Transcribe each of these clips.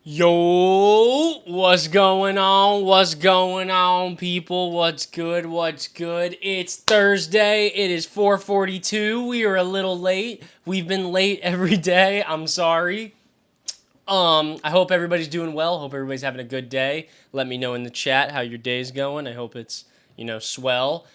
Yo, what's going on? What's going on, people? What's good? What's good? It's Thursday. It is 4:42. We are a little late. We've been late every day. I'm sorry. I hope everybody's doing well. Hope everybody's having a good day. Let me know in the chat how your day's going. I hope it's, swell.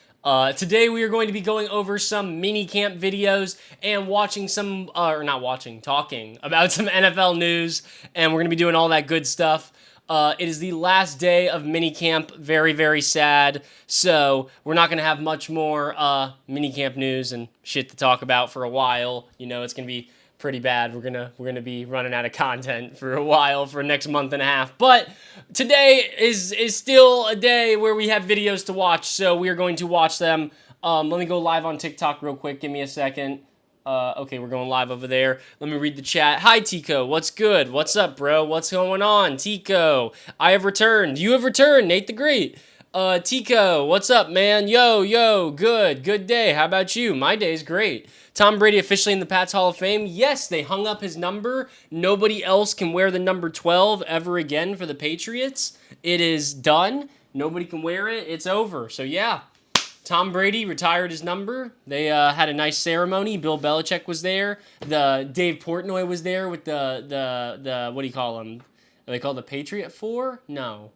Today we are going to be going over some mini camp videos and watching some, or not watching, talking about some NFL news, and we're going to be doing all that good stuff. It is the last day of minicamp. Very, very sad. So we're not going to have much more minicamp news and shit to talk about for a while. It's going to be pretty bad. We're gonna be running out of content for a while, for next month and a half. But today is still a day where we have videos to watch, so we are going to watch them. Let me go live on TikTok real quick. Give me a second. Okay, we're going live over there. Let me read the chat. Hi, Tico. What's good? What's up, bro? What's going on, Tico? I have returned. You have returned, Nate the Great. Tico, what's up, man? Yo, good day. How about you? My day's great. Tom Brady officially in the Pats Hall of Fame. Yes, they hung up his number. Nobody else can wear the number 12 ever again for the Patriots. It is done. Nobody can wear it. It's over. So, yeah. Tom Brady retired his number. They had a nice ceremony. Bill Belichick was there. The Dave Portnoy was there with the what do you call them? Are they called the Patriot Four? No.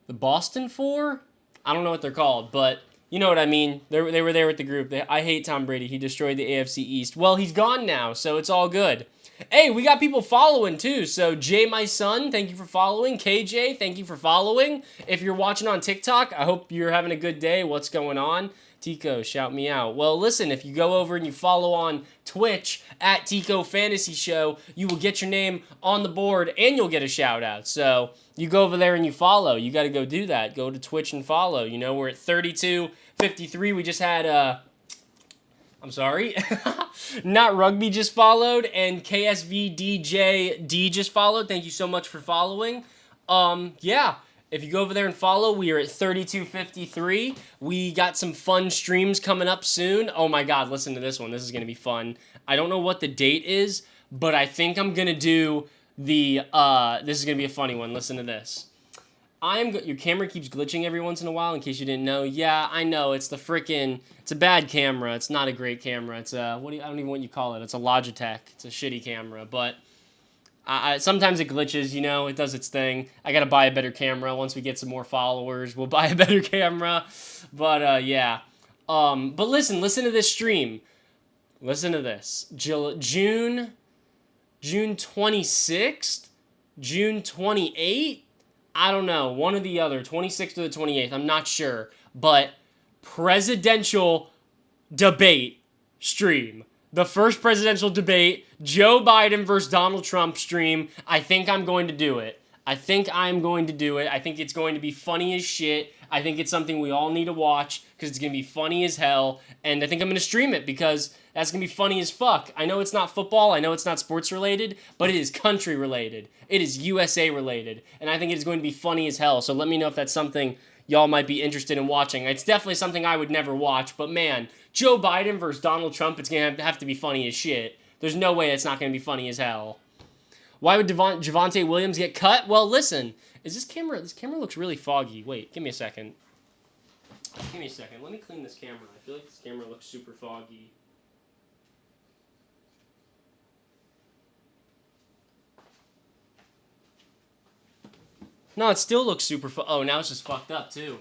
The Boston Four? I don't know what they're called, but you know what I mean. They were there with the group. I hate Tom Brady. He destroyed the AFC East. Well, he's gone now, so it's all good. Hey, we got people following too. So Jay, my son, thank you for following. KJ, thank you for following. If you're watching on TikTok, I hope you're having a good day. What's going on? Tico, shout me out. Well, listen, if you go over and you follow on Twitch at Tico Fantasy Show, you will get your name on the board and you'll get a shout out. So you go over there and you follow. You got to go do that. Go to Twitch and follow. We're at 32:53. We just had I'm sorry. Not Rugby just followed, and KSVDJD just followed. Thank you so much for following. Yeah. If you go over there and follow, we are at 32:53. We got some fun streams coming up soon. Oh my god, listen to this one. This is going to be fun. I don't know what the date is, but I think I'm going to do the this is going to be a funny one. Listen to this. Your camera keeps glitching every once in a while, in case you didn't know. Yeah, I know. It's a bad camera. It's not a great camera. It's I don't even know what you call it. It's a Logitech. It's a shitty camera, but sometimes it glitches, it does its thing. I gotta buy a better camera. Once we get some more followers, we'll buy a better camera. But, yeah. But listen to this stream. Listen to this. June 26th? June 28th? I don't know. One or the other. 26th or the 28th. I'm not sure. But presidential debate stream. The first presidential debate, Joe Biden versus Donald Trump stream. I think I'm going to do it. I think it's going to be funny as shit. I think it's something we all need to watch because it's going to be funny as hell. And I think I'm going to stream it because that's going to be funny as fuck. I know it's not football. I know it's not sports related, but it is country related. It is USA related. And I think it is going to be funny as hell. So let me know if that's something y'all might be interested in watching. It's definitely something I would never watch, but man, Joe Biden versus Donald Trump, it's going to have to be funny as shit. There's no way it's not going to be funny as hell. Why would Javonte Williams get cut? Well, listen, this camera looks really foggy. Wait, give me a second. Let me clean this camera. I feel like this camera looks super foggy. No, it still looks super oh, now it's just fucked up too.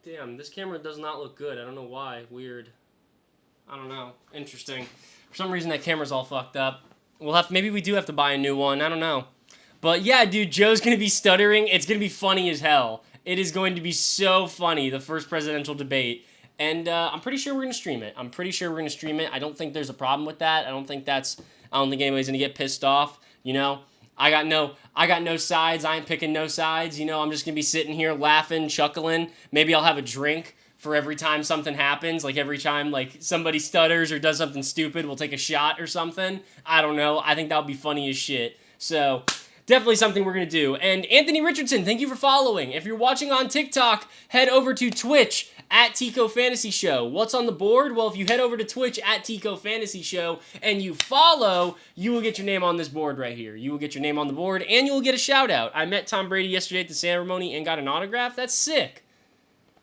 Damn, this camera does not look good. I don't know why. Weird. I don't know. Interesting. For some reason, that camera's all fucked up. Maybe we do have to buy a new one. I don't know. But yeah, dude, Joe's going to be stuttering. It's going to be funny as hell. It is going to be so funny, the first presidential debate. And I'm pretty sure we're going to stream it. I don't think there's a problem with that. I don't think anybody's going to get pissed off, I got no sides. I ain't picking no sides. I'm just going to be sitting here laughing, chuckling. Maybe I'll have a drink for every time something happens. Like every time somebody stutters or does something stupid, we'll take a shot or something. I don't know. I think that'll be funny as shit. So definitely something we're going to do. And Anthony Richardson, thank you for following. If you're watching on TikTok, head over to Twitch at Tico Fantasy Show. What's on the board? Well, if you head over to Twitch at Tico Fantasy Show and you follow, you will get your name on this board right here. You will get your name on the board and you will get a shout out. I met Tom Brady yesterday at the ceremony and got an autograph. That's sick.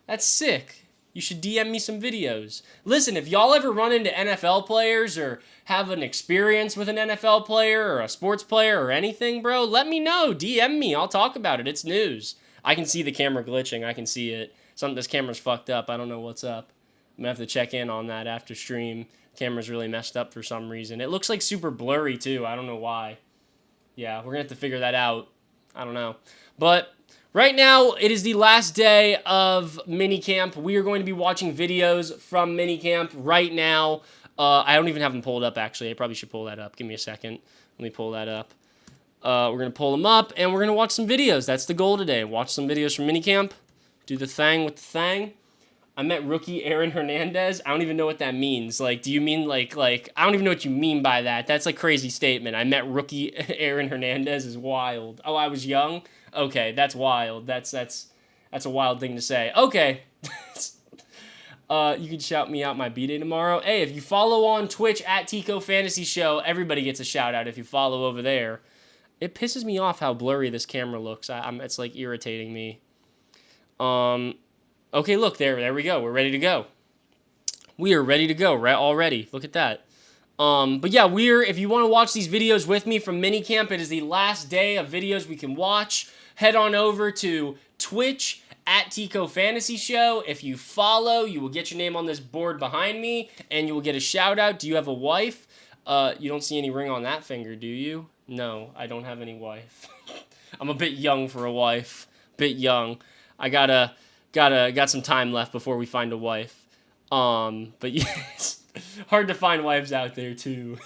That's sick. You should DM me some videos. Listen, if y'all ever run into NFL players or have an experience with an NFL player or a sports player or anything, bro, let me know. DM me. I'll talk about it. It's news. I can see the camera glitching. I can see it. This camera's fucked up. I don't know what's up. I'm going to have to check in on that after stream. Camera's really messed up for some reason. It looks like super blurry, too. I don't know why. Yeah, we're going to have to figure that out. I don't know. But right now, it is the last day of Minicamp. We are going to be watching videos from Minicamp right now. I don't even have them pulled up, actually. I probably should pull that up. Give me a second. Let me pull that up. We're going to pull them up, and we're going to watch some videos. That's the goal today. Watch some videos from Minicamp. Do the thing with the thing. I met rookie Aaron Hernandez. I don't even know what that means. Like, do you mean like I don't even know what you mean by that. That's a crazy statement. I met rookie Aaron Hernandez is wild. Oh, I was young? Okay, that's wild. That's a wild thing to say. Okay. You can shout me out my B-Day tomorrow. Hey, if you follow on Twitch at Tico Fantasy Show, everybody gets a shout out if you follow over there. It pisses me off how blurry this camera looks. It's like irritating me. Okay, look, there we go. We're ready to go. We are ready to go, right? Already. Look at that. But yeah, if you want to watch these videos with me from Minicamp, it is the last day of videos we can watch. Head on over to Twitch at Tico Fantasy Show. If you follow, you will get your name on this board behind me, and you will get a shout out. Do you have a wife? You don't see any ring on that finger, do you? No, I don't have any wife. I'm a bit young for a wife. Bit young. I got some time left before we find a wife. But yes, hard to find wives out there too.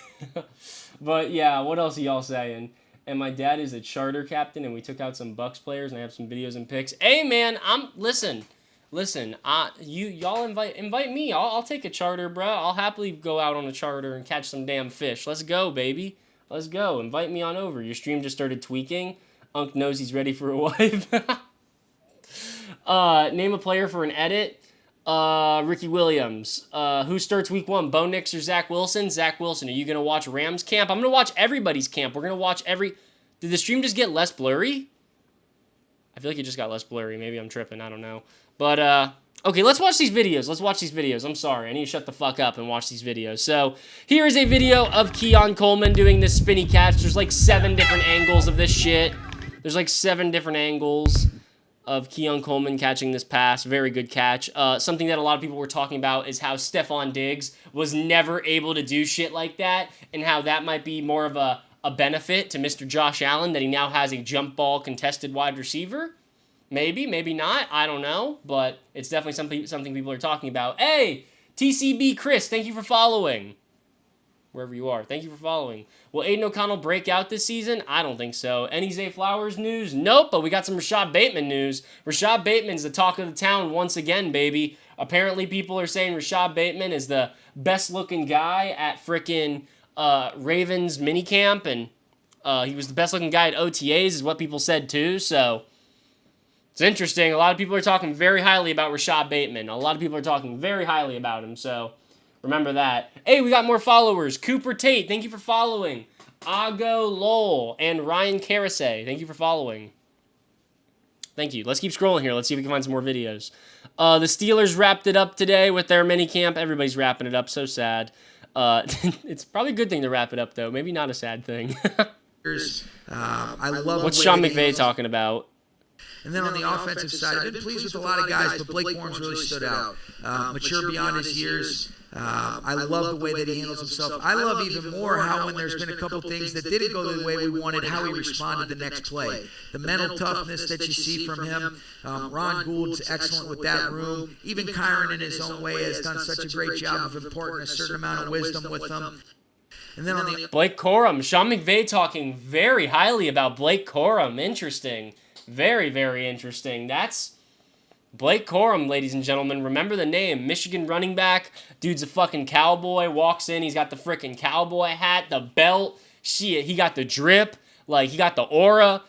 But yeah, what else are y'all saying? And my dad is a charter captain, and we took out some Bucks players, and I have some videos and pics. Hey man, listen. Y'all invite me. I'll take a charter, bro. I'll happily go out on a charter and catch some damn fish. Let's go, baby. Let's go. Invite me on over. Your stream just started tweaking. Unc knows he's ready for a wife. Name a player for an edit. Ricky Williams. Who starts week 1? Bo Nix or Zach Wilson? Zach Wilson. Are you going to watch Rams camp? I'm going to watch everybody's camp. We're going to watch Did the stream just get less blurry? I feel like it just got less blurry. Maybe I'm tripping. I don't know. But, okay, let's watch these videos. I'm sorry. I need to shut the fuck up and watch these videos. So, here is a video of Keon Coleman doing this spinny catch. There's like 7 different angles of this shit. There's like 7 different angles of Keon Coleman catching this pass. Very good catch. Something that a lot of people were talking about is how Stephon Diggs was never able to do shit like that, and how that might be more of a benefit to Mr. Josh Allen, that he now has a jump ball contested wide receiver. Maybe, maybe not. I don't know, but it's definitely something people are talking about. Hey, TCB Chris, thank you for following. Wherever you are, thank you for following. Will Aiden O'Connell break out this season? I don't think so. Any Zay Flowers news? Nope, but we got some Rashad Bateman news. Rashad Bateman's the talk of the town once again, baby. Apparently, people are saying Rashad Bateman is the best-looking guy at frickin' Ravens minicamp, and he was the best-looking guy at OTAs, is what people said too, so it's interesting. A lot of people are talking very highly about Rashad Bateman. A lot of people are talking very highly about him, so remember that. Hey, we got more followers. Cooper Tate, thank you for following. Ago Lowell and Ryan Carasay, thank you for following. Thank you. Let's keep scrolling here. Let's see if we can find some more videos. The Steelers wrapped it up today with their minicamp. Everybody's wrapping it up. So sad. It's probably a good thing to wrap it up, though. Maybe not a sad thing. I love What's Sean McVay talking about? And then on the offensive side, I've been pleased with a lot of guys, but Blake Born's really stood out. Mature beyond his years. I love the way that he handles himself. I love even more how when there's been a couple things that didn't go the way we wanted, how he responded the next play. The mental toughness that you see from him. Ron Gould's excellent with that room. Even Kyron in his own way has done such a great job of imparting a certain amount of wisdom with them. And then on the Blake Corum. Sean McVay talking very highly about Blake Corum. Interesting. Very, very interesting. That's Blake Corum, ladies and gentlemen. Remember the name. Michigan running back. Dude's a fucking cowboy. Walks in. He's got the freaking cowboy hat, the belt. Shit, he got the drip. Like, he got the aura.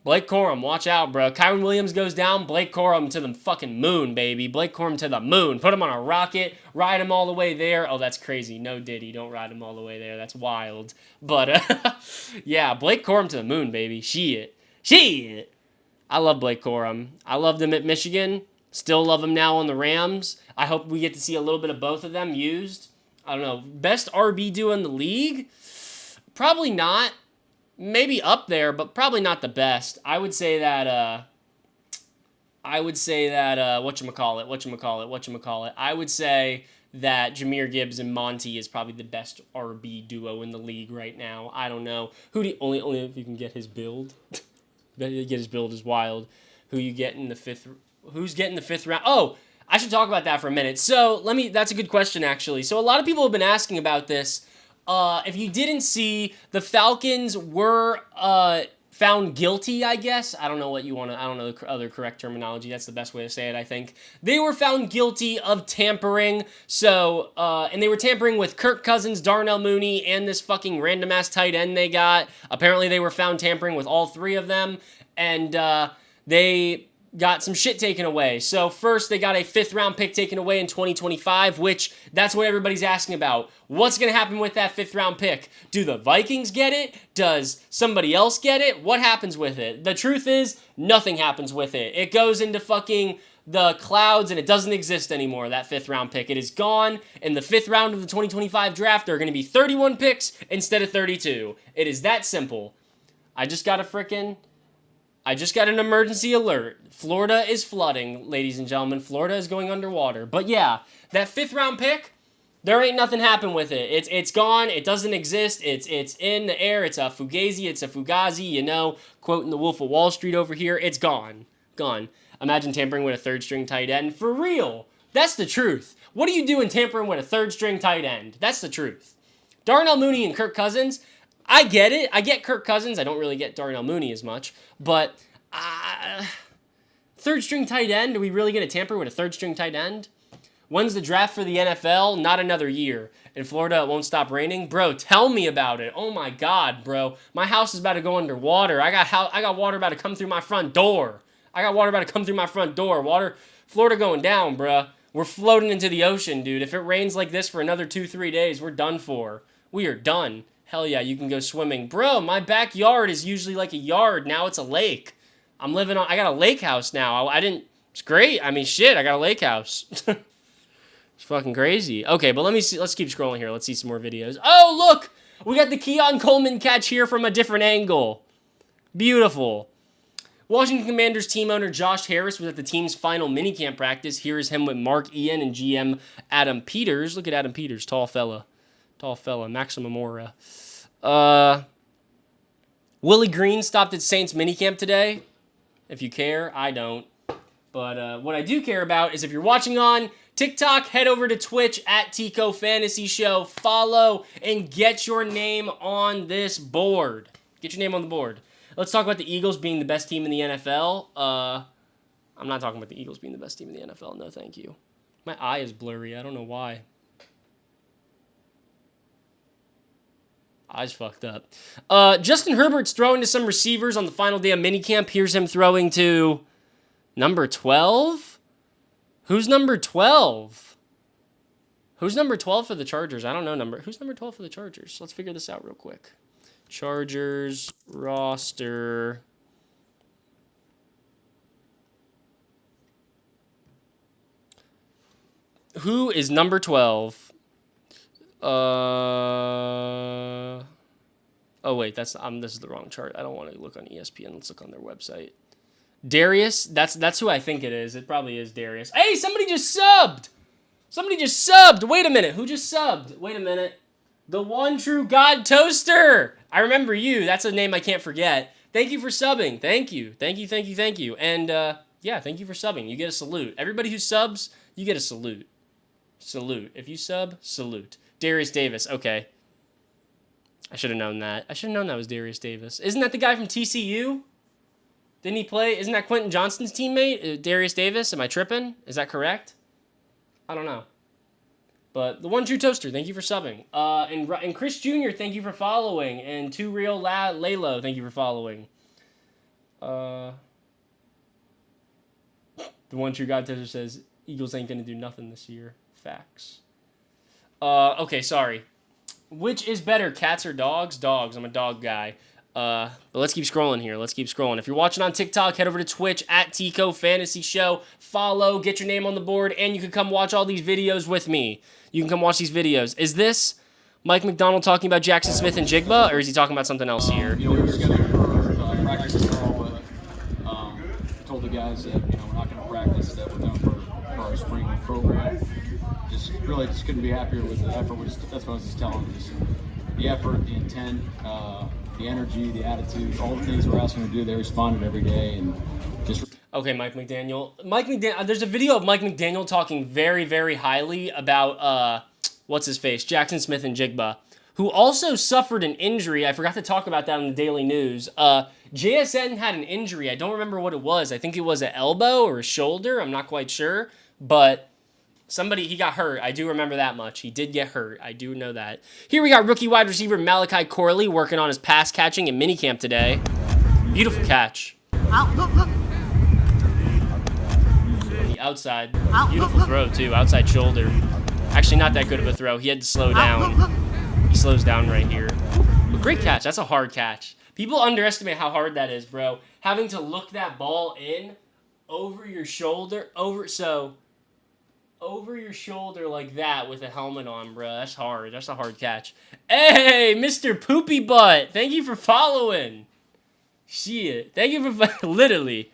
Blake Corum, watch out, bro. Kyron Williams goes down. Blake Corum to the fucking moon, baby. Blake Corum to the moon. Put him on a rocket. Ride him all the way there. Oh, that's crazy. No, Diddy. Don't ride him all the way there. That's wild. But, yeah, Blake Corum to the moon, baby. Shit. I love Blake Corum. I loved him at Michigan. Still love him now on the Rams. I hope we get to see a little bit of both of them used. I don't know. Best RB duo in the league? Probably not. Maybe up there, but probably not the best. I would say that I would say that whatchamacallit. I would say that Jahmyr Gibbs and Monty is probably the best RB duo in the league right now. I don't know. Only if you can get his build. Get his build is wild. Who you get in the fifth? Who's getting the fifth round? Oh, I should talk about that for a minute. So that's a good question actually. So a lot of people have been asking about this. If you didn't see, the Falcons were found guilty, I guess. I don't know the other correct terminology. That's the best way to say it, I think. They were found guilty of tampering. So, and they were tampering with Kirk Cousins, Darnell Mooney, and this fucking random-ass tight end they got. Apparently, they were found tampering with all three of them. And they got some shit taken away. So first, they got a 5th-round pick taken away in 2025, which that's what everybody's asking about. What's going to happen with that 5th-round pick? Do the Vikings get it? Does somebody else get it? What happens with it? The truth is, nothing happens with it. It goes into fucking the clouds, and it doesn't exist anymore, that 5th-round pick. It is gone. In the 5th round of the 2025 draft, there are going to be 31 picks instead of 32. It is that simple. I just got an emergency alert. Florida is flooding, ladies and gentlemen. Florida is going underwater. But yeah, that 5th-round pick, there ain't nothing happen with it. It's gone. It doesn't exist. It's in the air. It's a fugazi. It's a fugazi. You know, quoting the Wolf of Wall Street over here. It's gone. Gone. Imagine tampering with a 3rd-string tight end. For real. That's the truth. What are you doing tampering with a 3rd-string tight end? That's the truth. Darnell Mooney and Kirk Cousins, I get it. I get Kirk Cousins. I don't really get Darnell Mooney as much. But 3rd-string tight end? Are we really going to tamper with a 3rd-string tight end? When's the draft for the NFL? Not another year. In Florida, it won't stop raining. Bro, tell me about it. Oh my God, bro. My house is about to go underwater. I got water about to come through my front door. Water, Florida going down, bro. We're floating into the ocean, dude. If it rains like this for another 2-3 days, we're done for. We are done. Hell yeah, you can go swimming. Bro, my backyard is usually like a yard. Now it's a lake. I got a lake house now. It's great. I mean, shit, I got a lake house. It's fucking crazy. Okay, but let's keep scrolling here. Let's see some more videos. Oh, look! We got the Keon Coleman catch here from a different angle. Beautiful. Washington Commanders team owner Josh Harris was at the team's final minicamp practice. Here is him with Mark Ian and GM Adam Peters. Look at Adam Peters, tall fella. Maximum aura. Willie Green stopped at Saints minicamp today. If you care, I don't. But what I do care about is if you're watching on TikTok, head over to Twitch at Tico Fantasy Show. Follow and get your name on this board. Get your name on the board. Let's talk about the Eagles being the best team in the NFL. I'm not talking about the Eagles being the best team in the NFL. No, thank you. My eye is blurry. I don't know why. Eyes fucked up. Justin Herbert's throwing to some receivers on the final day of minicamp. Here's him throwing to number 12? Who's number 12? Who's number 12 for the Chargers? I don't know who's number 12 for the Chargers? Let's figure this out real quick. Chargers roster. Who is number 12? Oh wait, this is the wrong chart. I don't want to look on ESPN. Let's look on their website. Darius, that's who I think it is. It probably is Darius. Hey, somebody just subbed. Wait a minute. Who just subbed? Wait a minute. The One True God Toaster. I remember you. That's a name I can't forget. Thank you for subbing. Thank you. And yeah, thank you for subbing. You get a salute. Everybody who subs, you get a salute. Salute. If you sub, salute. Darius Davis. Okay. I should have known that. I should have known that was Darius Davis. Isn't that the guy from TCU? Didn't he play? Isn't that Quentin Johnston's teammate, Darius Davis? Am I tripping? Is that correct? I don't know. But the One True Toaster, thank you for subbing. And Chris Jr., thank you for following. And Too Real Lalo, thank you for following. The one true God tester says Eagles ain't gonna do nothing this year. Facts. Okay, sorry. Which is better, cats or dogs? Dogs. I'm a dog guy. But let's keep scrolling here. Let's keep scrolling. If you're watching on TikTok, head over to Twitch at Tico Fantasy Show. Follow, get your name on the board, and you can come watch all these videos with me. You can come watch these videos. Is this Mike McDonald talking about Jackson Smith and Jigba, or is he talking about something else here? We were scheduled for practice tomorrow, but told the guys that we're not going to practice, that we're done for our spring program. Just couldn't be happier with the effort. That's what I was just telling them. Just the effort, the intent, the energy, the attitude, all the things we're asking them to do. They responded every day, and just. Okay, Mike McDaniel. There's a video of Mike McDaniel talking very, very highly about what's his face, Jackson Smith and Jigba, who also suffered an injury. I forgot to talk about that in the Daily News. JSN had an injury. I don't remember what it was. I think it was an elbow or a shoulder. I'm not quite sure, but he got hurt. I do remember that much. He did get hurt. I do know that. Here we got rookie wide receiver Malachi Corley working on his pass catching in minicamp today. Beautiful catch. Look. The outside. Beautiful throw, too. Outside shoulder. Actually, not that good of a throw. He had to slow down. He slows down right here. But great catch. That's a hard catch. People underestimate how hard that is, bro. Having to look that ball in over your shoulder. Over your shoulder like that with a helmet on, bro. That's hard. That's a hard catch. Hey, Mr. Poopy Butt. Thank you for following. Shit. Thank you for literally,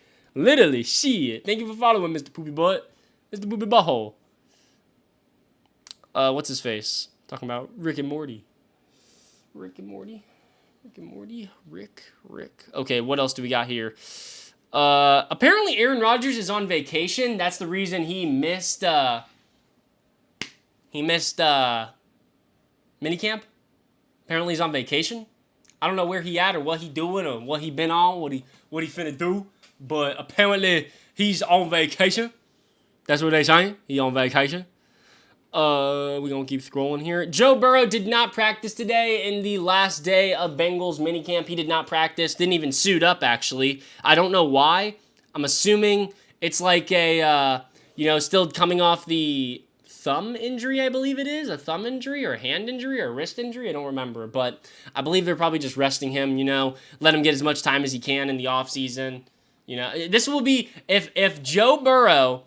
shit. Thank you for following, Mr. Poopy Butt. Mr. Poopy Butthole. What's his face? Talking about Rick and Morty. Rick. Okay, what else do we got here? Apparently Aaron Rodgers is on vacation. That's the reason he missed minicamp. Apparently he's on vacation. I don't know where he at or what he doing or what he been on, what he finna do, but apparently he's on vacation. That's what they saying. He on vacation. We're gonna keep scrolling here. Joe Burrow did not practice today in the last day of Bengals minicamp. He did not practice. Didn't even suit up, actually. I don't know why. I'm assuming it's like a, still coming off the thumb injury, I believe it is. A thumb injury or a hand injury or a wrist injury. I don't remember. But I believe they're probably just resting him, let him get as much time as he can in the offseason. This will be, if Joe Burrow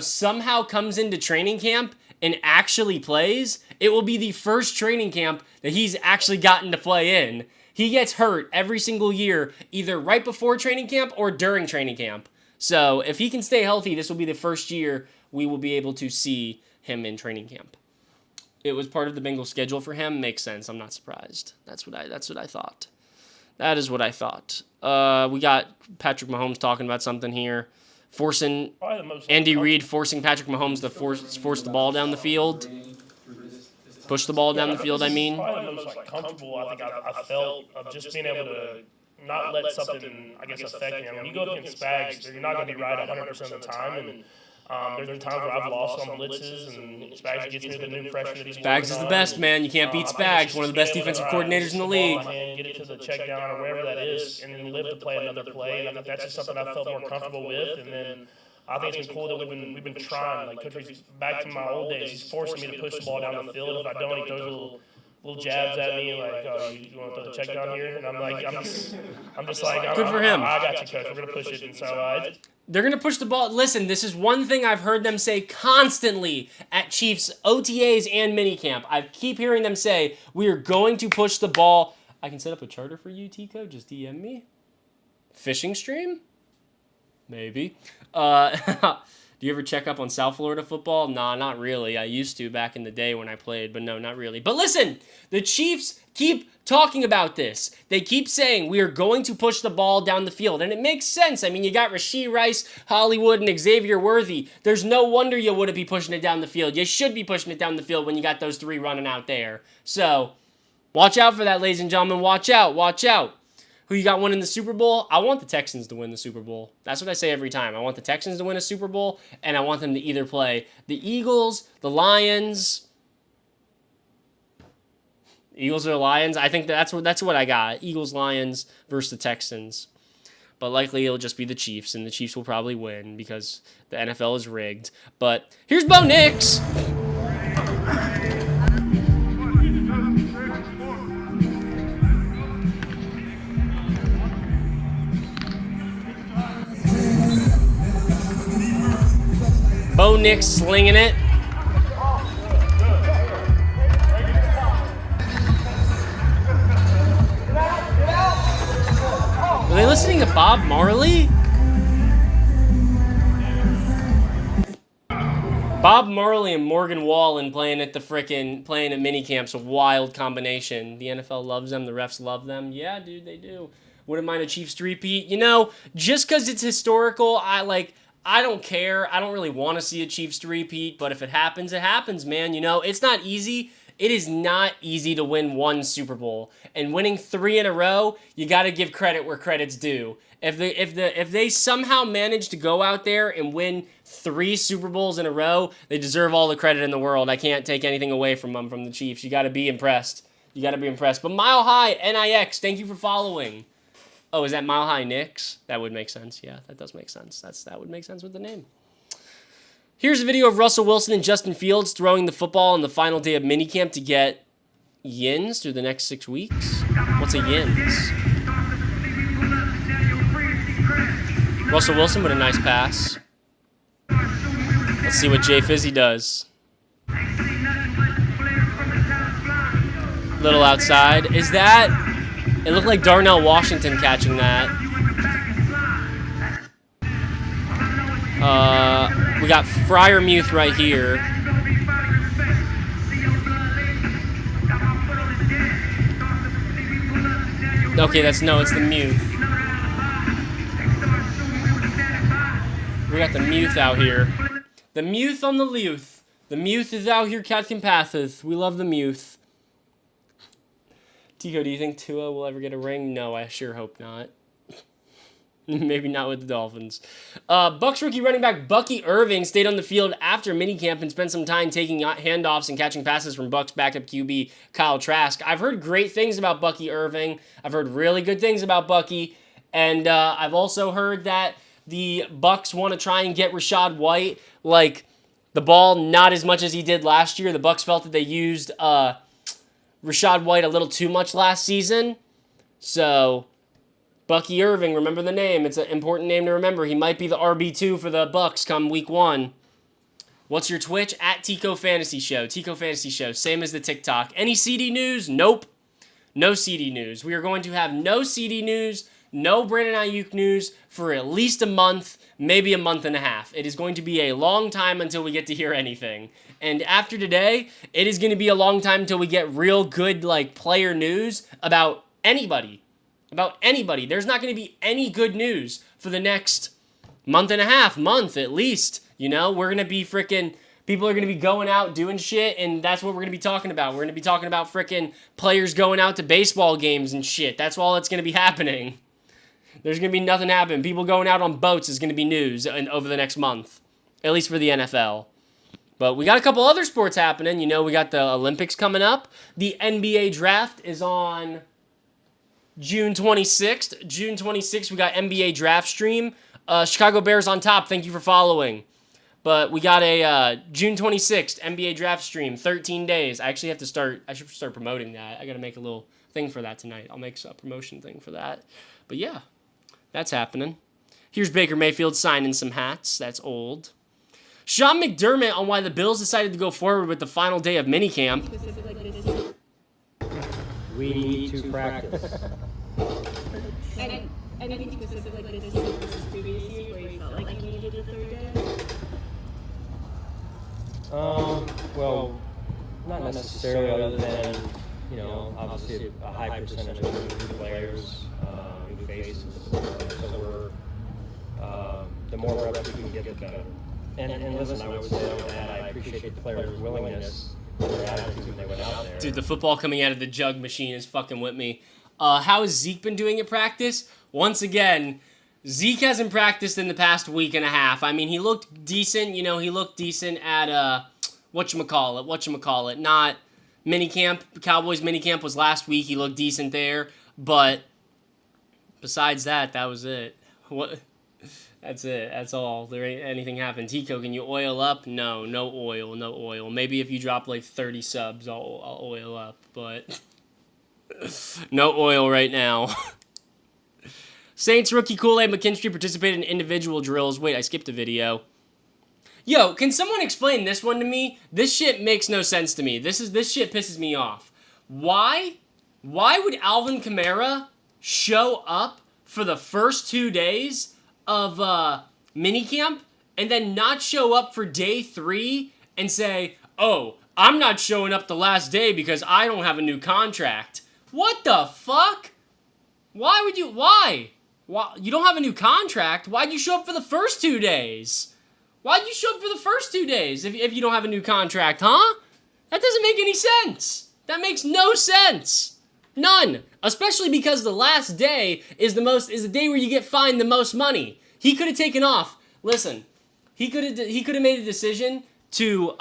somehow comes into training camp and actually plays, it will be the first training camp that he's actually gotten to play in. He gets hurt every single year, either right before training camp or during training camp. So if he can stay healthy, this will be the first year we will be able to see him in training camp. It was part of the Bengals schedule for him. Makes sense. I'm not surprised. That's what I thought. That is what I thought. We got Patrick Mahomes talking about something here. Forcing Andy Reid forcing Patrick Mahomes to force the ball down the field. Push the ball down the field, I mean. Probably the most comfortable I think I felt of just being able to not let something, affect me. When you go up against Spags, you're not going to be right 100% of the time. And there's been times where I've lost on blitzes, and Spags gets me with a new impression that he's Spags is the best, man. You can't beat Spags. One of the best defensive coordinators in the league. Get it to the check down or wherever that is, and then live to play another play. And I think that's just something I felt more comfortable with. And then I think it's been cool that we've been trying. Like Coach Reed's back to my old days, he's forcing me to push the ball down the field. If I don't, he throws little jabs at me, like, oh, you want to throw the check down here? And I'm like, I'm just like, good for him. I got you, Coach. We're going to push it. And so they're going to push the ball. Listen, this is one thing I've heard them say constantly at Chiefs OTAs and minicamp. I keep hearing them say, we are going to push the ball. I can set up a charter for you, Tico. Just DM me. Fishing stream? Maybe. Do you ever check up on South Florida football? Nah, not really. I used to back in the day when I played, but no, not really. But listen, the Chiefs keep talking about this. They keep saying we are going to push the ball down the field, and it makes sense. I mean, you got Rashee Rice, Hollywood, and Xavier Worthy. There's no wonder you wouldn't be pushing it down the field. You should be pushing it down the field when you got those three running out there. So, watch out for that, ladies and gentlemen. Watch out. Watch out. Who you got winning the Super Bowl? I want the Texans to win the Super Bowl. That's what I say every time. I want the Texans to win a Super Bowl, and I want them to either play the Eagles, the Lions. Eagles or the Lions? I think that's what I got. Eagles, Lions versus the Texans. but likely it'll just be the Chiefs, and the Chiefs will probably win because the NFL is rigged. But here's Bo Nix. Bo Nix slinging it. Were they listening to Bob Marley? Bob Marley and Morgan Wallen playing at Minicamp's a wild combination. The NFL loves them. The refs love them. Yeah, dude, they do. Wouldn't mind a Chiefs repeat. You know, just because it's historical, I don't care. I don't really want to see a Chiefs repeat, but if it happens, it happens, man. You know, it's not easy. It is not easy to win one Super Bowl. And winning 3 in a row, you got to give credit where credit's due. If they somehow manage to go out there and win 3 Super Bowls in a row, they deserve all the credit in the world. I can't take anything away from them, from the Chiefs. You got to be impressed. You got to be impressed. But Mile High, NIX, thank you for following. Oh, is that Mile High Knicks? That would make sense. Yeah, that does make sense. That would make sense with the name. Here's a video of Russell Wilson and Justin Fields throwing the football on the final day of minicamp to get yins through the next 6 weeks. What's a yins? Russell Wilson with a nice pass. Let's see what Jay Fizzy does. Little outside. Is that... It looked like Darnell Washington catching that. We got Freiermuth right here. Okay, it's the Muth. We got the Muth out here. The Muth on the Luth. The Muth is out here catching passes. We love the Muth. Tico, do you think Tua will ever get a ring? No, I sure hope not. Maybe not with the Dolphins. Bucs rookie running back Bucky Irving stayed on the field after minicamp and spent some time taking handoffs and catching passes from Bucs backup QB Kyle Trask. I've heard great things about Bucky Irving. I've heard really good things about Bucky. And I've also heard that the Bucs want to try and get Rachaad White, like, the ball not as much as he did last year. The Bucs felt that they used... Rachaad White a little too much last season. So, Bucky Irving, remember the name. It's an important name to remember. He might be the RB2 for the Bucs come week 1. What's your Twitch? At Tico Fantasy Show. Tico Fantasy Show. Same as the TikTok. Any CD news? Nope. No CD news. We are going to have no CD news, no Brandon Ayuk news for at least a month, maybe a month and a half. It is going to be a long time until we get to hear anything. And after today, it is going to be a long time until we get real good, like, player news about anybody. About anybody. There's not going to be any good news for the next month and a half, month at least. You know, we're going to be people are going to be going out doing shit, and that's what we're going to be talking about. We're going to be talking about players going out to baseball games and shit. That's all that's going to be happening. There's going to be nothing happening. People going out on boats is going to be news over the next month, at least for the NFL. But we got a couple other sports happening. You know, we got the Olympics coming up. The NBA draft is on June 26th. June 26th, we got NBA draft stream. Chicago Bears on top. Thank you for following. But we got a June 26th NBA draft stream. 13 days. I should start promoting that. I got to make a little thing for that tonight. I'll make a promotion thing for that. But yeah, that's happening. Here's Baker Mayfield signing some hats. That's old. Sean McDermott on why the Bills decided to go forward with the final day of minicamp. We need to practice. Anything specific like this year versus previous years where you felt like you needed a third day? Well, not necessarily, other than, you know, obviously a high percentage of new players, new faces. So the more reps we can get, the better. And listen, I would say that I appreciate the players' willingness and their attitude when they went out there. Dude, the football coming out of the jug machine is fucking with me. How has Zeke been doing at practice? Once again, Zeke hasn't practiced in the past week and a half. I mean, he looked decent. You know, he looked decent at, whatchamacallit. Not minicamp. Cowboys minicamp was last week. He looked decent there. But besides that, that was it. What? That's it. That's all. There ain't anything happened. Tico, can you oil up? No, no oil, no oil. Maybe if you drop like 30 subs, I'll oil up, but no oil right now. Saints rookie Kool-Aid McKinstry participated in individual drills. Wait, I skipped a video. Yo, can someone explain this one to me? This shit makes no sense to me. This shit pisses me off. Why would Alvin Kamara show up for the first 2 days of minicamp and then not show up for day 3 and say, "Oh, I'm not showing up the last day because I don't have a new contract"? What the fuck? Why would you? Why? You don't have a new contract? Why'd you show up for the first 2 days? Why'd you show up for the first 2 days if you don't have a new contract, huh? That doesn't make any sense. That makes no sense. None. Especially because the last day is the day where you get fined the most money. He could have taken off. Listen, he could have made a decision to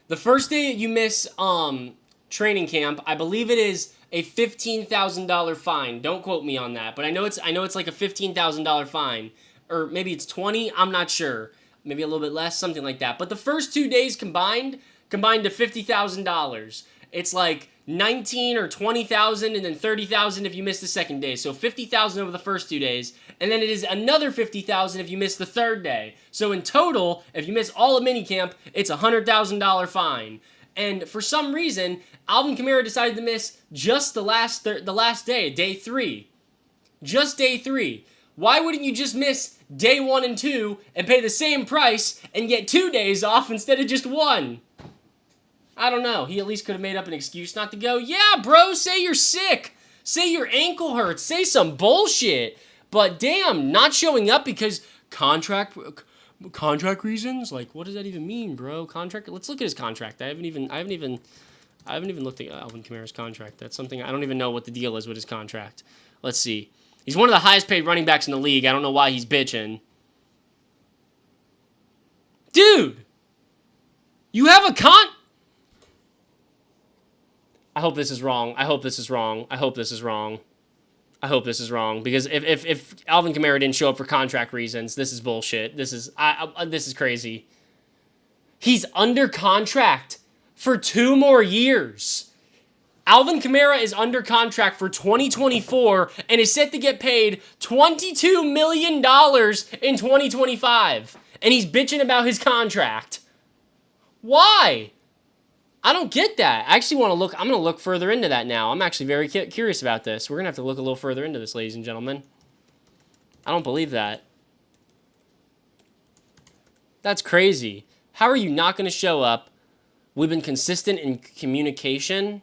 the first day you miss training camp, I believe it is a $15,000 fine. Don't quote me on that, but I know it's like a $15,000 fine, or maybe it's 20. I'm not sure. Maybe a little bit less, something like that. But the first 2 days combined to $50,000. It's like 19 or 20,000, and then 30,000 if you miss the second day. So 50,000 over the first 2 days, and then it is another 50,000 if you miss the third day. So in total, if you miss all of minicamp, it's a $100,000 fine. And for some reason, Alvin Kamara decided to miss just the last day, day 3. Just day 3. Why wouldn't you just miss day 1 and 2 and pay the same price and get 2 days off instead of just 1? I don't know. He at least could have made up an excuse not to go. Yeah, bro, say you're sick. Say your ankle hurts. Say some bullshit. But damn, not showing up because contract reasons? Like, what does that even mean, bro? Contract? Let's look at his contract. I haven't even looked at Alvin Kamara's contract. That's something I don't even know what the deal is with his contract. Let's see. He's one of the highest paid running backs in the league. I don't know why he's bitching. Dude! You have a I hope this is wrong. I hope this is wrong. I hope this is wrong. I hope this is wrong, because if Alvin Kamara didn't show up for contract reasons, this is bullshit. This is crazy. He's under contract for 2 more years. Alvin Kamara is under contract for 2024 and is set to get paid $22 million in 2025. And he's bitching about his contract. Why? I don't get that. I actually want to look. I'm going to look further into that now. I'm actually very curious about this. We're going to have to look a little further into this, ladies and gentlemen. I don't believe that. That's crazy. How are you not going to show up? We've been consistent in communication.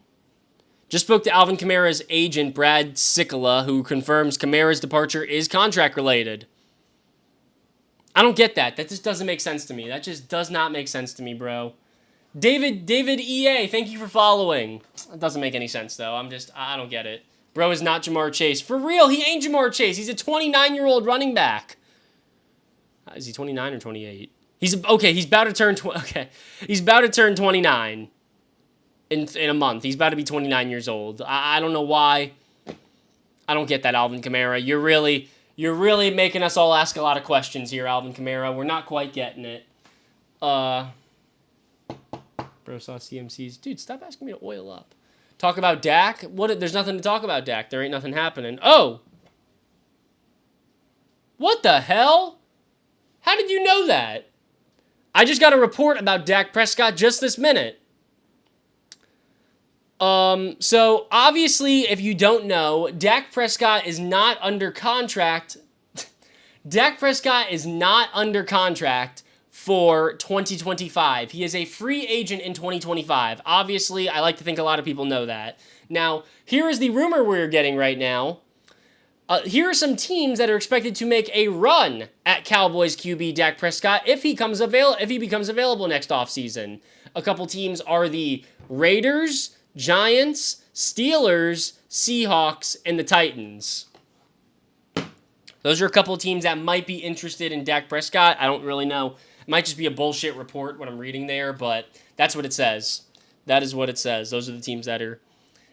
Just spoke to Alvin Kamara's agent, Brad Sicola, who confirms Kamara's departure is contract related. I don't get that. That just doesn't make sense to me. That just does not make sense to me, bro. David EA, thank you for following. It doesn't make any sense, though. I don't get it. Bro is not Jamar Chase. For real, he ain't Jamar Chase. He's a 29-year-old running back. Is he 29 or 28? He's about to turn He's about to turn 29 in a month. He's about to be 29 years old. I don't know why. I don't get that, Alvin Kamara. You're really making us all ask a lot of questions here, Alvin Kamara. We're not quite getting it. Bro saw CMCs. Dude, stop asking me to oil up. Talk about Dak? What? There's nothing to talk about, Dak. There ain't nothing happening. Oh! What the hell? How did you know that? I just got a report about Dak Prescott just this minute. So, obviously, if you don't know, Dak Prescott is not under contract. Dak Prescott is not under contract for 2025. He is a free agent in 2025. Obviously, I like to think a lot of people know that. Now, here is the rumor we're getting right now. Here are some teams that are expected to make a run at Cowboys QB Dak Prescott if he becomes available next offseason. A couple teams are the Raiders, Giants, Steelers, Seahawks, and the Titans. Those are a couple of teams that might be interested in Dak Prescott. I don't really know. It might just be a bullshit report what I'm reading there, but that's what it says. That is what it says. Those are the teams that are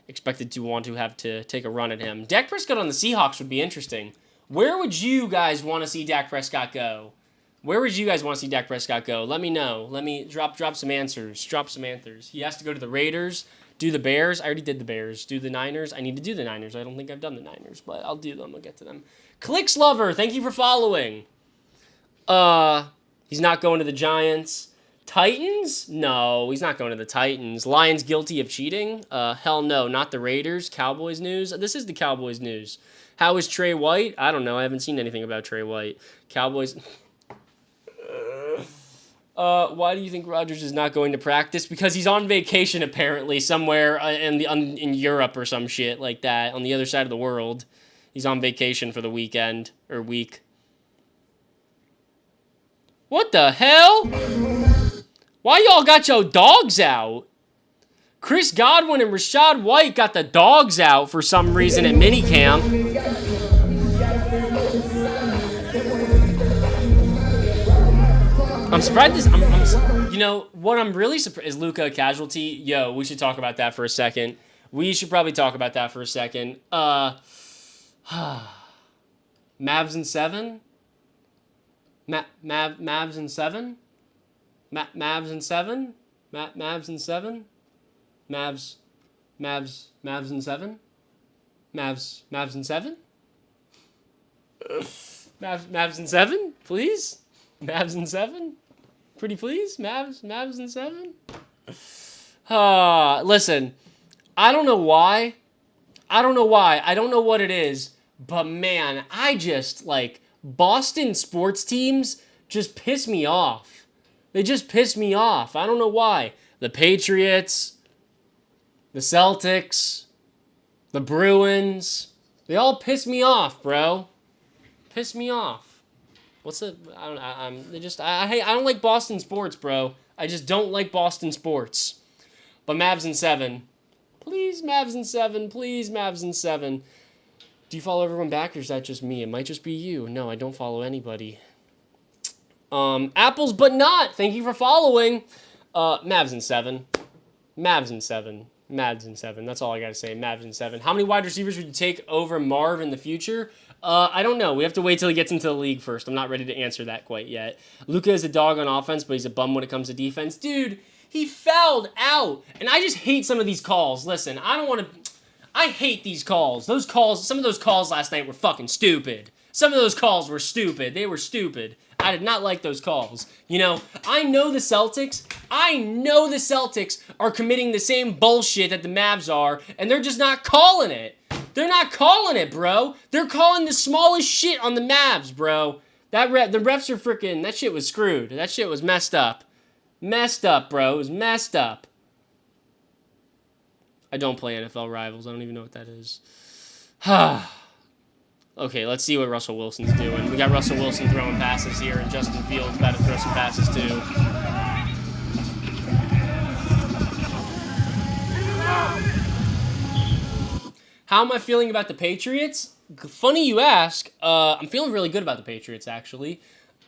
expected to want to have to take a run at him. Dak Prescott on the Seahawks would be interesting. Where would you guys want to see Dak Prescott go? Where would you guys want to see Dak Prescott go? Let me know. Let me drop some answers. Drop some answers. He has to go to the Raiders, do the Bears. I already did the Bears. Do the Niners. I need to do the Niners. I don't think I've done the Niners, but I'll do them. I'll get to them. Clicks Lover, thank you for following. He's not going to the Giants. Titans? No, he's not going to the Titans. Lions guilty of cheating? Hell no, not the Raiders. Cowboys news? This is the Cowboys news. How is Trey White? I don't know. I haven't seen anything about Trey White. Cowboys. Why do you think Rodgers is not going to practice? Because he's on vacation apparently somewhere in Europe or some shit like that on the other side of the world. He's on vacation for the weekend or week. What the hell? Why y'all got your dogs out? Chris Godwin and Rashad White got the dogs out for some reason at minicamp. I'm surprised this. You know what? I'm really surprised is Luka a casualty. Yo, we should talk about that for a second. We should probably talk about that for a second. Mavs in 7. Mavs in 7. Mavs in 7. Mavs in 7. Mavs in 7. Mavs in 7. Mavs in 7, please. Mavs in 7. Pretty please. Mavs in 7. Listen, I don't know why. I don't know what it is, but man, I just like Boston sports teams just piss me off. They just piss me off. I don't know why. The Patriots, the Celtics, the Bruins, they all piss me off, bro. Piss me off. What's the? I don't like Boston sports, bro. I just don't like Boston sports. But Mavs in 7. Please, Mavs in 7. Please, Mavs in 7. Do you follow everyone back, or is that just me? It might just be you. No, I don't follow anybody. Apples but not. Thank you for following. Mavs in 7. Mavs in 7. Mavs in 7. That's all I gotta say. Mavs in 7. How many wide receivers would you take over Marv in the future? I don't know. We have to wait till he gets into the league first. I'm not ready to answer that quite yet. Luka is a dog on offense, but he's a bum when it comes to defense. Dude, he fouled out. And I just hate some of these calls. Listen, I hate these calls. Some of those calls last night were fucking stupid. Some of those calls were stupid. They were stupid. I did not like those calls. You know, I know the Celtics are committing the same bullshit that the Mavs are, and they're just not calling it. They're not calling it, bro. They're calling the smallest shit on the Mavs, bro. The refs are freaking, that shit was screwed. That shit was messed up. Messed up, bro. It was messed up. I don't play NFL Rivals. I don't even know what that is. Okay, let's see what Russell Wilson's doing. We got Russell Wilson throwing passes here, and Justin Fields about to throw some passes too. How am I feeling about the Patriots? Funny you ask. I'm feeling really good about the Patriots, actually.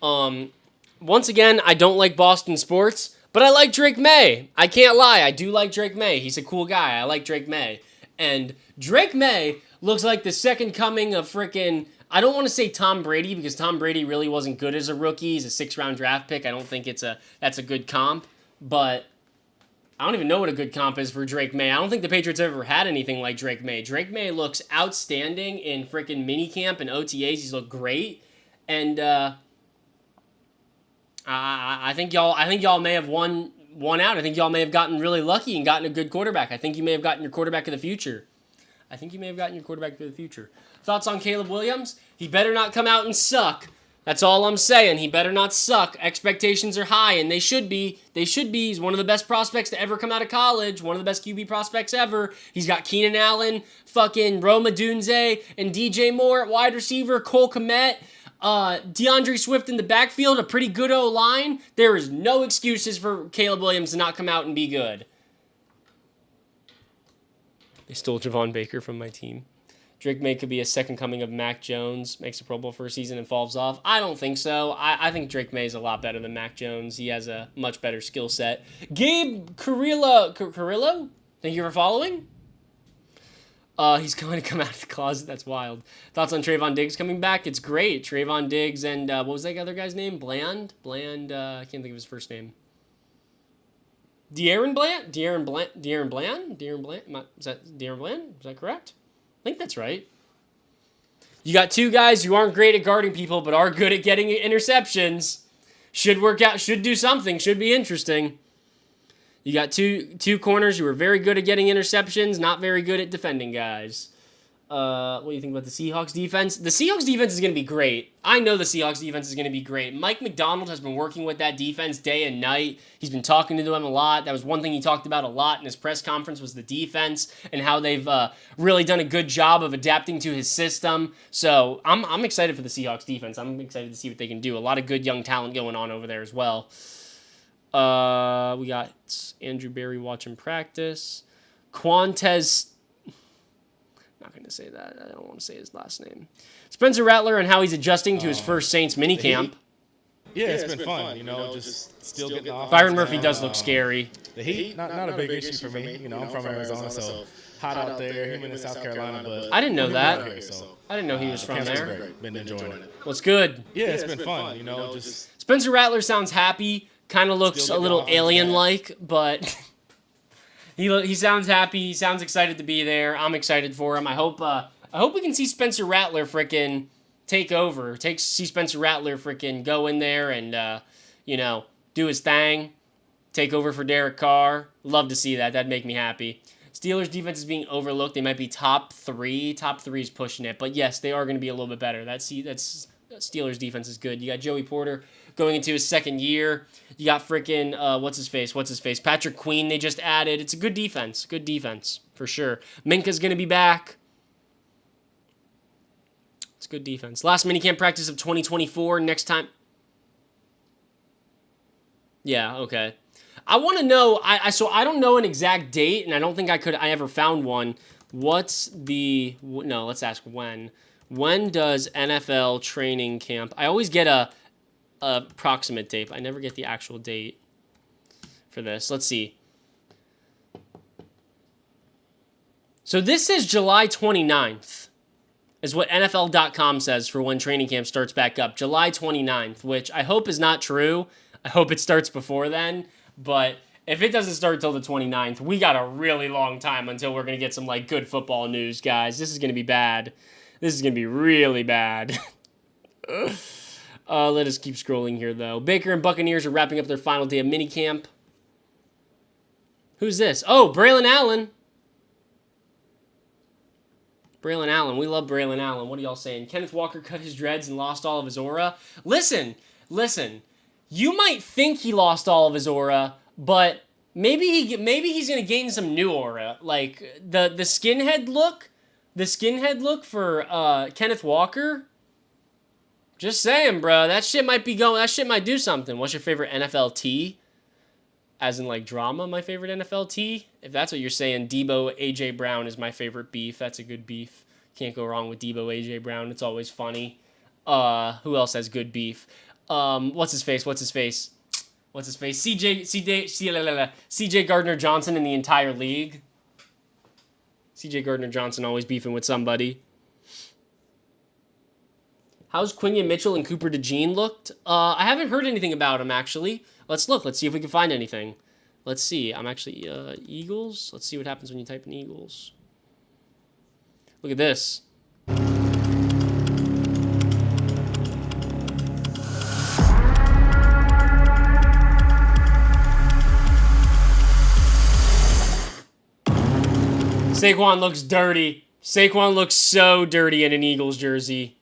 Once again, I don't like Boston sports, but I like Drake May. I can't lie. I do like Drake May. He's a cool guy. I like Drake May. And Drake May looks like the second coming of frickin', I don't want to say Tom Brady, because Tom Brady really wasn't good as a rookie. He's a 6th-round draft pick. I don't think that's a good comp. But I don't even know what a good comp is for Drake May. I don't think the Patriots ever had anything like Drake May. Drake May looks outstanding in frickin' minicamp and OTAs. He's looked great. And I think y'all may have won out. I think y'all may have gotten really lucky and gotten a good quarterback. I think you may have gotten your quarterback of the future. Thoughts on Caleb Williams? He better not come out and suck. That's all I'm saying. He better not suck. Expectations are high, and they should be. He's one of the best prospects to ever come out of college. One of the best QB prospects ever. He's got Keenan Allen, fucking Rome Odunze, and DJ Moore at wide receiver, Cole Kmet, DeAndre Swift in the backfield, a pretty good O-line. There is no excuses for Caleb Williams to not come out and be good. They stole Javon Baker from my team. Drake May could be a second coming of Mac Jones, makes a Pro Bowl for a season and falls off. I don't think so. I think Drake May is a lot better than Mac Jones. He has a much better skill set. Gabe Carrillo, thank you for following. He's going to come out of the closet. That's wild. Thoughts on Trayvon Diggs coming back? It's great. Trayvon Diggs and what was that other guy's name? Bland? I can't think of his first name. De'Aaron Bland? De'Aaron Bland? Is that De'Aaron Bland? Is that correct? I think that's right. You got two guys who aren't great at guarding people, but are good at getting interceptions. Should work out. Should do something. Should be interesting. You got two corners who are very good at getting interceptions, not very good at defending guys. What do you think about the Seahawks defense? The Seahawks defense is going to be great. I know the Seahawks defense is going to be great. Mike McDonald has been working with that defense day and night. He's been talking to them a lot. That was one thing he talked about a lot in his press conference was the defense and how they've really done a good job of adapting to his system. So I'm excited for the Seahawks defense. I'm excited to see what they can do. A lot of good young talent going on over there as well. We got Andrew Berry watching practice. Quantez. Not going to say that. I don't want to say his last name. Spencer Rattler and how he's adjusting to his first Saints minicamp. Yeah, it's been fun. Just still getting the offense. Byron Murphy does look scary. The heat, not a big issue for me. I'm from Arizona, so hot out there. Him in South Carolina, but I didn't know that. Here, so. I didn't know he was from there. Great. Been enjoying it. What's good? Yeah, it's been fun. Just Spencer Rattler sounds happy. Kind of looks a little alien-like, but he sounds happy. He sounds excited to be there. I'm excited for him. I hope we can see Spencer Rattler frickin' take over. See Spencer Rattler frickin' go in there and do his thing. Take over for Derek Carr. Love to see that. That'd make me happy. Steelers defense is being overlooked. They might be top 3. Top 3 is pushing it, but yes, they are going to be a little bit better. That's Steelers defense is good. You got Joey Porter going into his second year. You got frickin' what's his face? Patrick Queen they just added. It's a good defense. Good defense for sure. Minka's gonna be back. It's good defense. Last minicamp practice of 2024. Next time. Yeah. Okay. I want to know. So I don't know an exact date, and I don't think I ever found one. Let's ask when. When does NFL training camp? I always get a approximate date. I never get the actual date for this. Let's see. So this says July 29th is what NFL.com says for when training camp starts back up. July 29th, which I hope is not true. I hope it starts before then. But if it doesn't start till the 29th, we got a really long time until we're going to get some good football news, guys. This is going to be bad. This is going to be really bad. Let us keep scrolling here, though. Baker and Buccaneers are wrapping up their final day of minicamp. Who's this? Oh, Braylon Allen. Braylon Allen. We love Braylon Allen. What are y'all saying? Kenneth Walker cut his dreads and lost all of his aura. Listen. You might think he lost all of his aura, but maybe he's going to gain some new aura. Like the skinhead look. The skinhead look for Kenneth Walker. Just saying, bro. That shit might do something. What's your favorite NFL tee? As in drama, my favorite NFL tee? If that's what you're saying, Debo AJ Brown is my favorite beef. That's a good beef. Can't go wrong with Debo AJ Brown. It's always funny. Who else has good beef? What's his face? CJ Gardner Johnson in the entire league. CJ Gardner Johnson always beefing with somebody. How's Quinion Mitchell and Cooper DeJean looked? I haven't heard anything about him, actually. Let's look. Let's see if we can find anything. Let's see. I'm actually... Eagles? Let's see what happens when you type in Eagles. Look at this. Saquon looks dirty. Saquon looks so dirty in an Eagles jersey.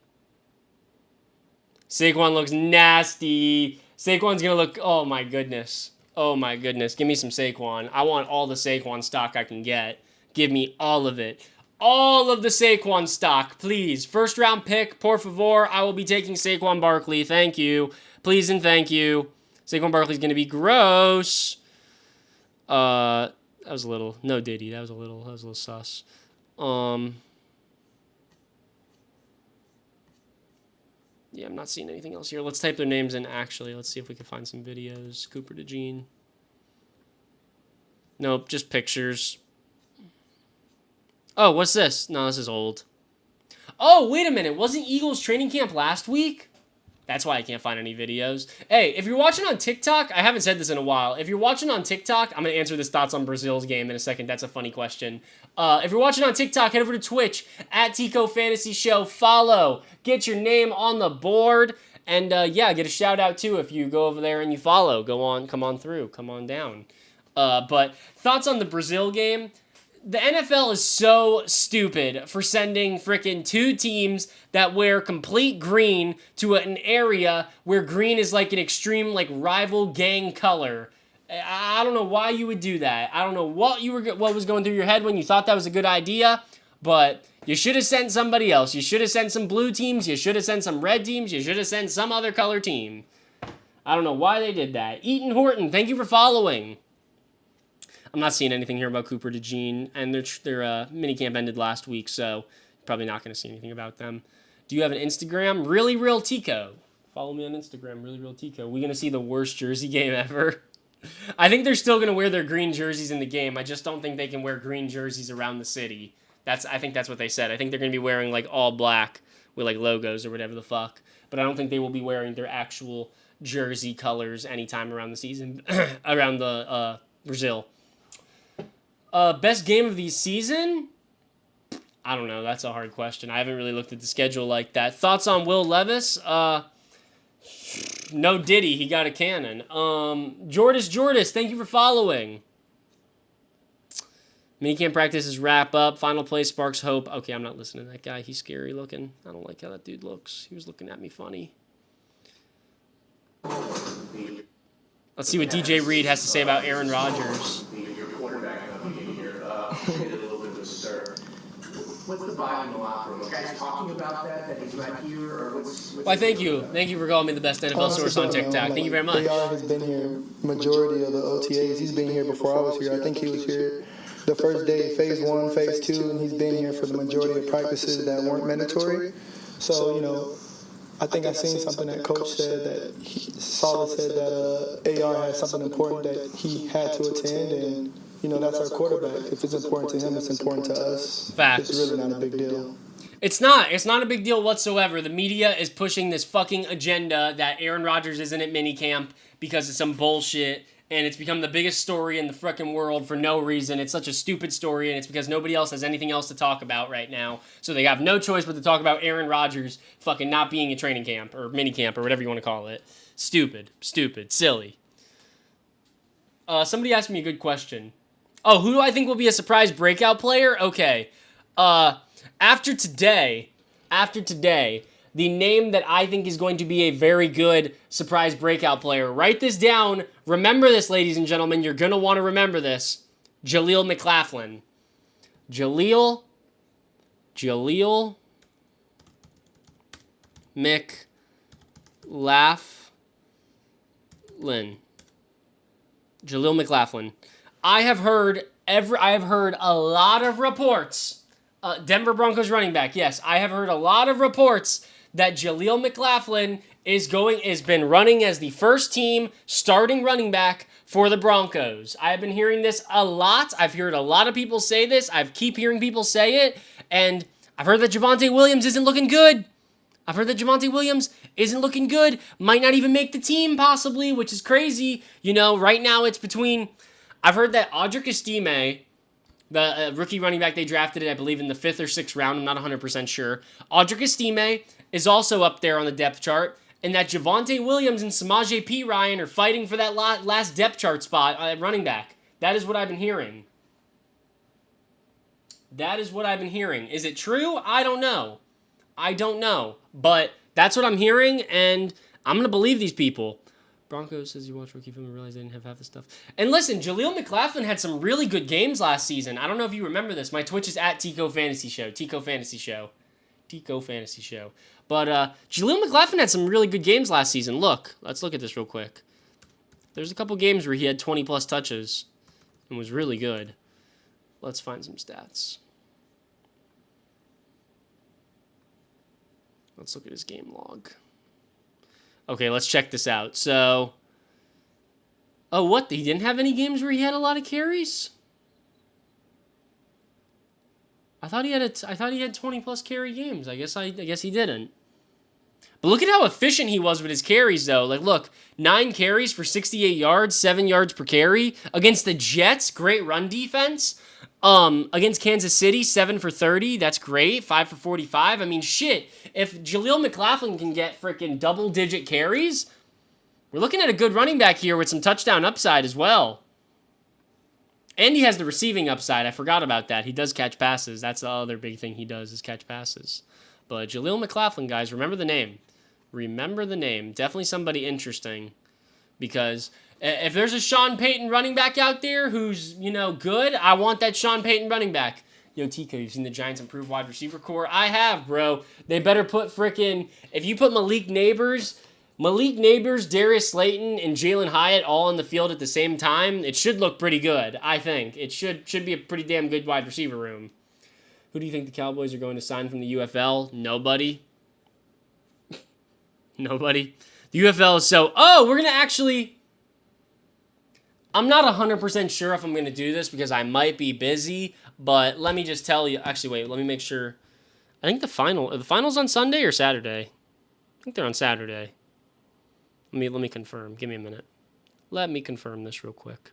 Saquon looks nasty. Saquon's going to look... Oh, my goodness. Oh, my goodness. Give me some Saquon. I want all the Saquon stock I can get. Give me all of it. All of the Saquon stock, please. First round pick, por favor. I will be taking Saquon Barkley. Thank you. Please and thank you. Saquon Barkley's going to be gross. That was a little... No Diddy. That was a little sus. Yeah, I'm not seeing anything else here. Let's type their names in, actually. Let's see if we can find some videos. Cooper DeJean. Nope, just pictures. Oh, what's this? No, this is old. Oh, wait a minute. Wasn't Eagles training camp last week? That's why I can't find any videos. Hey, if you're watching on TikTok, I haven't said this in a while. If you're watching on TikTok, I'm going to answer this thoughts on Brazil's game in a second. That's a funny question. If you're watching on TikTok, head over to Twitch, at Tico Fantasy Show. Follow. Get your name on the board. And, yeah, get a shout out, too, if you go over there and you follow. Go on, come on through. Come on down. But thoughts on the Brazil game? The NFL is so stupid for sending frickin' two teams that wear complete green to an area where green is like an extreme like rival gang color. I don't know why you would do that. I don't know what was going through your head when you thought that was a good idea, but you should have sent somebody else. You should have sent some blue teams. You should have sent some red teams. You should have sent some other color team. I don't know why they did that. Eaton Horton, thank you for following. I'm not seeing anything here about Cooper DeJean, and their minicamp ended last week, so probably not going to see anything about them. Do you have an Instagram? Really Real Tico. Follow me on Instagram, Really Real Tico. We're going to see the worst jersey game ever. I think they're still going to wear their green jerseys in the game. I just don't think they can wear green jerseys around the city. I think that's what they said. I think they're going to be wearing like all black with like logos or whatever the fuck. But I don't think they will be wearing their actual jersey colors anytime around the season, around the Brazil. Best game of the season? I don't know. That's a hard question. I haven't really looked at the schedule like that. Thoughts on Will Levis? No Diddy. He got a cannon. Jordis, thank you for following. Minicamp practices wrap up. Final play sparks hope. Okay, I'm not listening to that guy. He's scary looking. I don't like how that dude looks. He was looking at me funny. Let's see what DJ Reed has to say about Aaron Rodgers. What's the vibe in the locker room? Are guys talking about that he's not here, or what's Why, thank you. Thank you for calling me the best NFL source on TikTok. Thank you very much. AR has been here majority of the OTAs. He's been here before I was here. I think he was here the first day, phase 1, phase 2, and he's been here for the majority of practices that weren't mandatory. So, I think I seen something that Coach said that Solid said that AR had something important that he had to attend, and that's our quarterback. If it's important to him, it's important to us. Facts. It's really not a big deal. It's not. It's not a big deal whatsoever. The media is pushing this fucking agenda that Aaron Rodgers isn't at minicamp because it's some bullshit, and it's become the biggest story in the frickin' world for no reason. It's such a stupid story, and it's because nobody else has anything else to talk about right now. So they have no choice but to talk about Aaron Rodgers fucking not being at training camp or minicamp or whatever you want to call it. Stupid, silly. Somebody asked me a good question. Oh, who do I think will be a surprise breakout player? Okay. After today, the name that I think is going to be a very good surprise breakout player, write this down. Remember this, ladies and gentlemen. You're going to want to remember this. Jaleel McLaughlin. Jaleel McLaughlin. I have heard a lot of reports. Denver Broncos running back. Yes, I have heard a lot of reports that Jaleel McLaughlin has been running as the first team starting running back for the Broncos. I have been hearing this a lot. I've heard a lot of people say this. I keep hearing people say it, and I've heard that Javonte Williams isn't looking good. Might not even make the team, possibly, which is crazy. Right now it's between... I've heard that Audric Estime, the rookie running back they drafted, I believe, in the 5th or 6th round, I'm not 100% sure. Audric Estime is also up there on the depth chart, and that Javonte Williams and Samaje Perine are fighting for that last depth chart spot at running back. That is what I've been hearing. Is it true? I don't know. But that's what I'm hearing, and I'm going to believe these people. Broncos says you watch rookie film and realize they didn't have half the stuff. And listen, Jaleel McLaughlin had some really good games last season. I don't know if you remember this. My Twitch is at Tico Fantasy Show. But Jaleel McLaughlin had some really good games last season. Let's look at this real quick. There's a couple games where he had 20-plus touches and was really good. Let's find some stats. Let's look at his game log. Okay, let's check this out. So, He didn't have any games where he had a lot of carries? I thought he had 20 plus carry games. I guess he didn't. But look at how efficient he was with his carries, though. Like, look, 9 carries for 68 yards, 7 yards per carry. Against the Jets, great run defense. Against Kansas City, 7 for 30. That's great. 5 for 45. I mean, shit. If Jaleel McLaughlin can get freaking double-digit carries, we're looking at a good running back here with some touchdown upside as well. And he has the receiving upside. I forgot about that. He does catch passes. That's the other big thing he does is catch passes. But Jaleel McLaughlin, guys, remember the name. Remember the name. Definitely somebody interesting. Because if there's a Sean Payton running back out there who's, good, I want that Sean Payton running back. Yo, Tico, you've seen the Giants improve wide receiver core? I have, bro. They better put if you put Malik Neighbors, Darius Slayton, and Jalen Hyatt all on the field at the same time, it should look pretty good, I think. It should be a pretty damn good wide receiver room. Who do you think the Cowboys are going to sign from the UFL? Nobody. Nobody. The UFL is we're going to actually... I'm not 100% sure if I'm going to do this because I might be busy, but let me just tell you... Actually, wait, let me make sure. I think the final's on Sunday or Saturday? I think they're on Saturday. Let me confirm. Give me a minute. Let me confirm this real quick.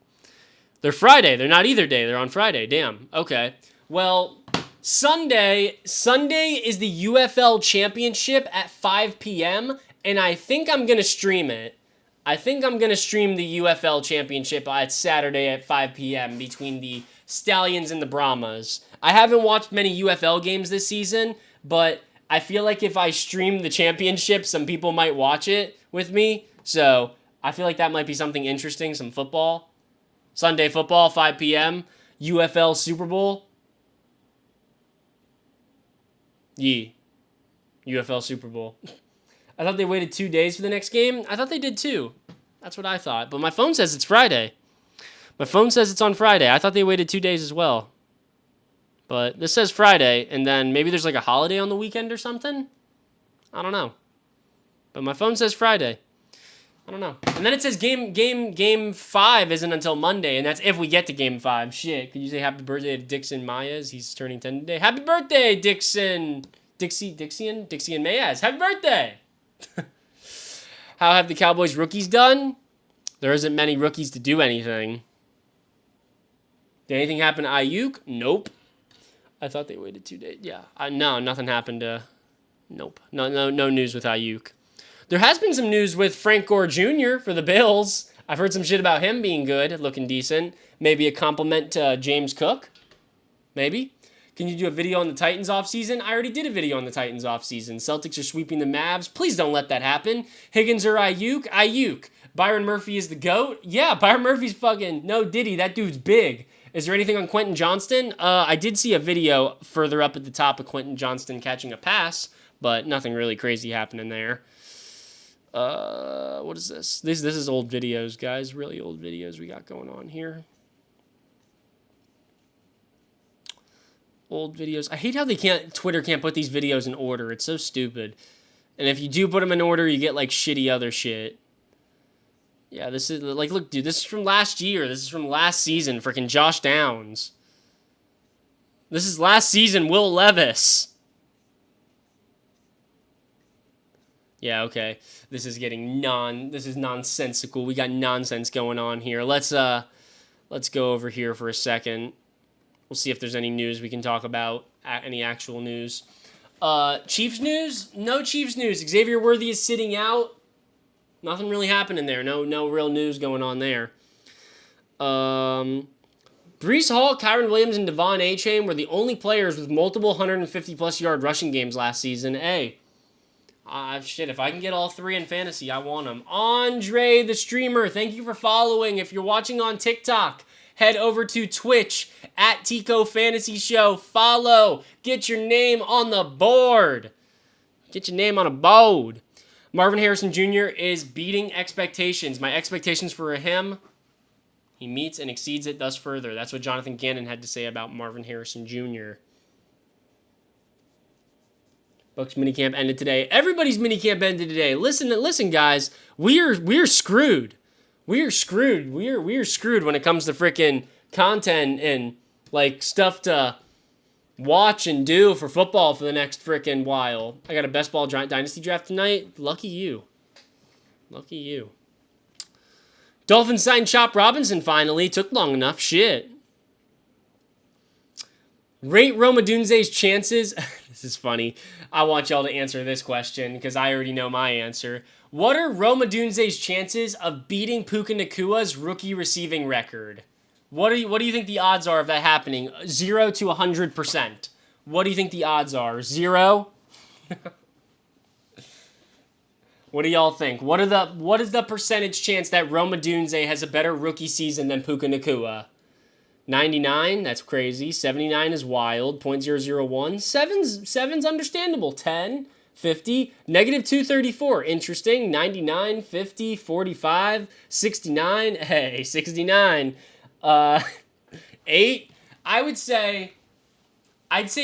They're Friday. They're not either day. They're on Friday. Damn. Okay. Well, Sunday is the UFL Championship at 5 p.m., and I think I'm going to stream it. I think I'm going to stream the UFL Championship at Saturday at 5 p.m. between the Stallions and the Brahmas. I haven't watched many UFL games this season, but I feel like if I stream the championship, some people might watch it with me. So I feel like that might be something interesting, some football. Sunday football, 5 p.m. UFL Super Bowl. Yee. UFL Super Bowl. I thought they waited 2 days for the next game. I thought they did too. That's what I thought. But my phone says it's Friday. My phone says it's on Friday. I thought they waited 2 days as well. But this says Friday, and then maybe there's like a holiday on the weekend or something? I don't know. But my phone says Friday. I don't know. And then it says game 5 isn't until Monday, and that's if we get to game 5. Shit. Could you say happy birthday to Dixon Mayes? He's turning 10 today. Happy birthday, Dixon. Dixie and Mayes. Happy birthday. How have the Cowboys rookies done? There isn't many rookies to do anything. Did anything happen to Ayuk? Nope. I thought they waited 2 days. Yeah. No, nothing happened to... Nope. No news with Ayuk. There has been some news with Frank Gore Jr. for the Bills. I've heard some shit about him being good, looking decent. Maybe a compliment to James Cook. Maybe. Can you do a video on the Titans offseason? I already did a video on the Titans offseason. Celtics are sweeping the Mavs. Please don't let that happen. Higgins or Ayuk? Ayuk. Byron Murphy is the GOAT? Yeah, Byron Murphy's fucking... No, Diddy, that dude's big. Is there anything on Quentin Johnston? I did see a video further up at the top of Quentin Johnston catching a pass, but nothing really crazy happening there. What is this? This is old videos, guys. Really old videos we got going on here. Old videos. I hate how Twitter can't put these videos in order. It's so stupid. And if you do put them in order, you get like shitty other shit. Yeah, this is like, look, dude, this is from last year. This is from last season. Freaking Josh Downs. This is last season, Will Levis. Yeah, okay. This is nonsensical. We got nonsense going on here. Let's go over here for a second. We'll see if there's any news we can talk about. Any actual news. Chiefs news? No Chiefs news. Xavier Worthy is sitting out. Nothing really happening there. No real news going on there. Brees Hall, Kyron Williams, and Devon Achane were the only players with multiple 150-plus yard rushing games last season. Hey, shit, if I can get all 3 in fantasy, I want them. Andre, the streamer, thank you for following. If you're watching on TikTok, head over to Twitch at Tico Fantasy Show. Follow. Get your name on the board. Get your name on a board. Marvin Harrison Jr. is beating expectations. My expectations for him, he meets and exceeds it thus further. That's what Jonathan Gannon had to say about Marvin Harrison Jr. Bucks minicamp ended today. Everybody's minicamp ended today. Listen, guys. We're screwed. We're screwed. We're screwed when it comes to freaking content and like stuff to watch and do for football for the next frickin' while. I got a best ball dynasty draft tonight. Lucky you. Lucky you. Dolphins signed Chop Robinson finally. Took long enough. Shit. Rate Roma Dunze's chances. This is funny. I want y'all to answer this question because I already know my answer. What are Roma Dunze's chances of beating Puka Nakua's rookie receiving record? What do you think the odds are of that happening? 0 to 100%. What do you think the odds are? 0? What do y'all think? What is the percentage chance that Roma Dunze has a better rookie season than Puka Nakua? 99, that's crazy. 79 is wild. 0.001. 7's understandable. 10, 50, negative 234. Interesting. 99, 50, 45, 69. Hey, 69. 8. I'd say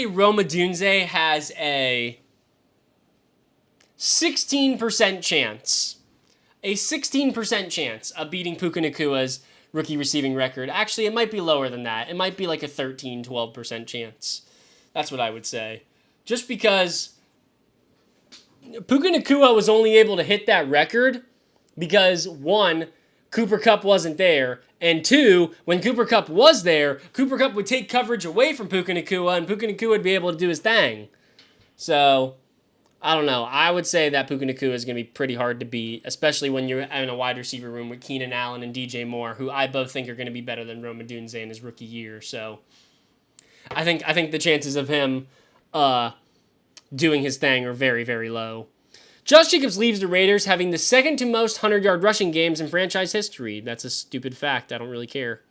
Roma Dunze has a 16% chance. A 16% chance of beating Puka Nakua's rookie receiving record. Actually, it might be lower than that. It might be like a 13, 12% chance. That's what I would say. Just because Puka Nakua was only able to hit that record because, 1, Cooper Kupp wasn't there, and 2, when Cooper Kupp was there, Cooper Kupp would take coverage away from Puka Nakua, and Puka Nakua would be able to do his thing. So, I don't know. I would say that Puka Nakua is going to be pretty hard to beat, especially when you're in a wide receiver room with Keenan Allen and DJ Moore, who I both think are going to be better than Roma Dunze in his rookie year. So I think the chances of him doing his thing are very, very low. Josh Jacobs leaves the Raiders having the second to most 100-yard rushing games in franchise history. That's a stupid fact. I don't really care.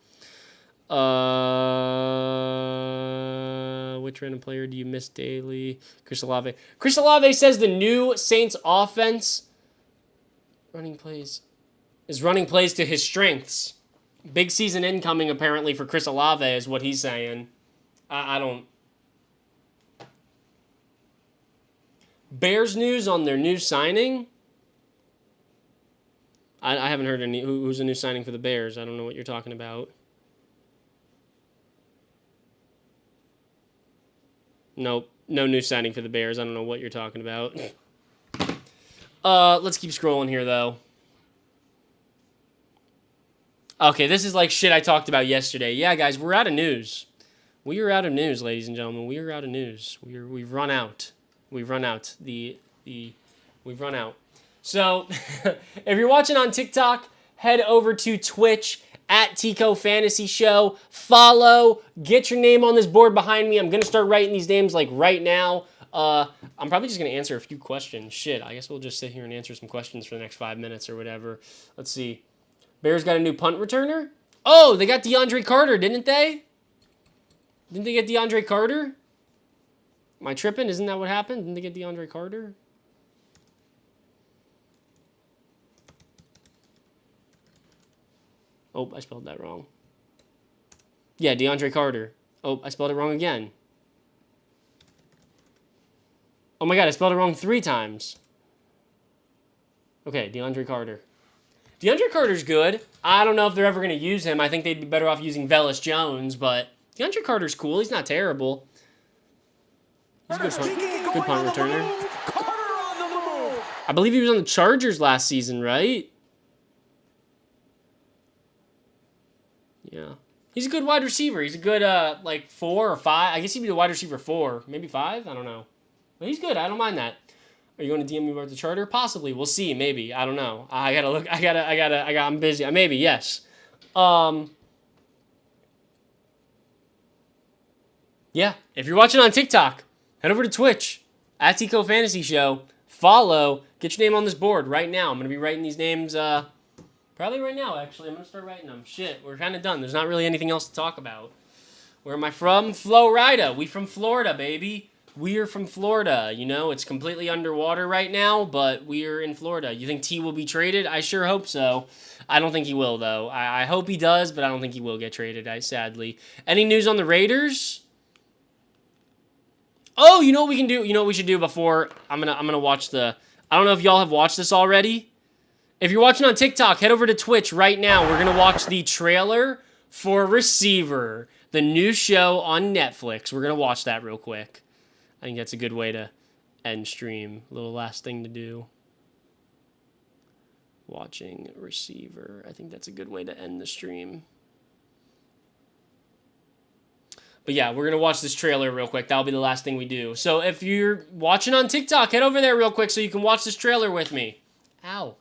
Which random player do you miss daily? Chris Olave. Chris Olave says the new Saints offense is running plays to his strengths. Big season incoming apparently for Chris Olave is what he's saying. I don't. Bears news on their new signing? I haven't heard any. Who's a new signing for the Bears? I don't know what you're talking about. Nope. No new signing for the Bears. I don't know what you're talking about. Let's keep scrolling here, though. Okay, this is like shit I talked about yesterday. Yeah, guys, we're out of news. We are out of news, ladies and gentlemen. We are out of news. We've run out. We've run out. We've run out. So, if you're watching on TikTok, head over to Twitch at Tico Fantasy Show. Follow. Get your name on this board behind me. I'm going to start writing these names like right now. I'm probably just going to answer a few questions. Shit, I guess we'll just sit here and answer some questions for the next 5 minutes or whatever. Let's see. Bears got a new punt returner? Oh, they got DeAndre Carter, didn't they? Didn't they get DeAndre Carter? Am I tripping? Isn't that what happened? Didn't they get DeAndre Carter? Oh, I spelled that wrong. Yeah, DeAndre Carter. Oh, I spelled it wrong again. Oh my god, I spelled it wrong 3 times. Okay, DeAndre Carter. DeAndre Carter's good. I don't know if they're ever going to use him. I think they'd be better off using Velus Jones, but DeAndre Carter's cool. He's not terrible. He's a good punt returner. I believe he was on the Chargers last season, right? Yeah. He's a good wide receiver. He's a good, 4 or 5. I guess he'd be the wide receiver 4. Maybe 5? I don't know. But he's good. I don't mind that. Are you going to DM me about the charter? Possibly. We'll see. Maybe. I don't know. I gotta look. I'm busy. Maybe. Yes. Yeah. If you're watching on TikTok, head over to Twitch at Tico Fantasy Show. Follow. Get your name on this board right now. I'm gonna be writing these names. Probably right now. Actually, I'm gonna start writing them. Shit. We're kind of done. There's not really anything else to talk about. Where am I from? Florida. We from Florida, baby. We're from Florida, you know, it's completely underwater right now, but we're in Florida. You think T will be traded? I sure hope so. I don't think he will, though. I hope he does, but I don't think he will get traded, sadly. Any news on the Raiders? Oh, you know what we can do? You know what we should do before? I'm gonna watch the... I don't know if y'all have watched this already. If you're watching on TikTok, head over to Twitch right now. We're gonna watch the trailer for Receiver. the new show on Netflix. We're going to watch that real quick. I think that's a good way to end stream. Little last thing to do. Watching Receiver. I think that's a good way to end the stream. But yeah, we're going to watch this trailer real quick. That'll be the last thing we do. So if you're watching on TikTok, head over there real quick so you can watch this trailer with me. Ow.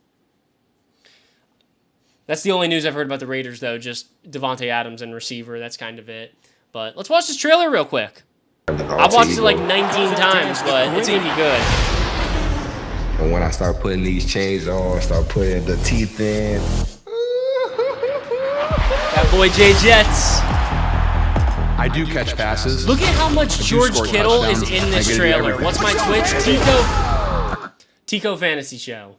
That's the only news I've heard about the Raiders, though. Just Devontae Adams and Receiver. That's kind of it. But let's watch this trailer real quick. I've watched it like 19 times, but it's going to be good. And when I start putting these chains on, start putting the teeth in. That boy Jay Jets. I do catch passes. Look at how much George Kittle is in this trailer. What's my Twitch? Tico Fantasy Show.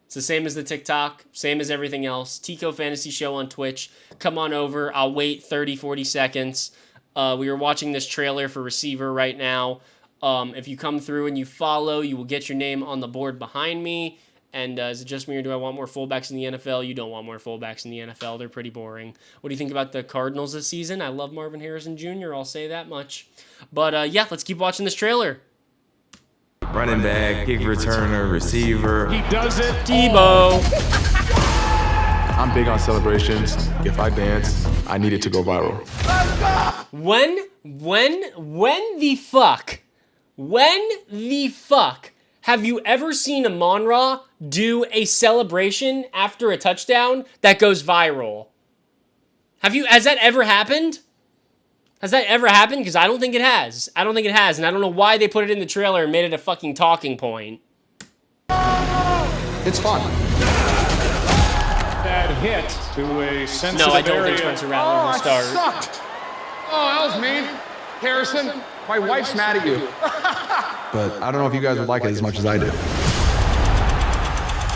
It's the same as the TikTok, same as everything else. Tico Fantasy Show on Twitch. Come on over. I'll wait 30, 40 seconds. We are watching this trailer for Receiver right now. If you come through and you follow, you will get your name on the board behind me. And is it just me or do I want more fullbacks in the NFL? You don't want more fullbacks in the NFL. They're pretty boring. What do you think about the Cardinals this season? I love Marvin Harrison Jr., I'll say that much. But yeah, let's keep watching this trailer. Running back, kick returner, receiver. He does it. Debo. I'm big on celebrations. If I dance, I need it to go viral. When the fuck have you ever seen Amon-Ra do a celebration after a touchdown that goes viral? Has that ever happened? Has that ever happened? Because I don't think it has. And I don't know why they put it in the trailer and made it a fucking talking point. It's fun. That hit to a sensitive No, I don't area. think Spencer Rattler will start. Sucked. Oh, that was mean. Harrison, my wife's mad at you. But I don't know if you guys would like it as much as I do.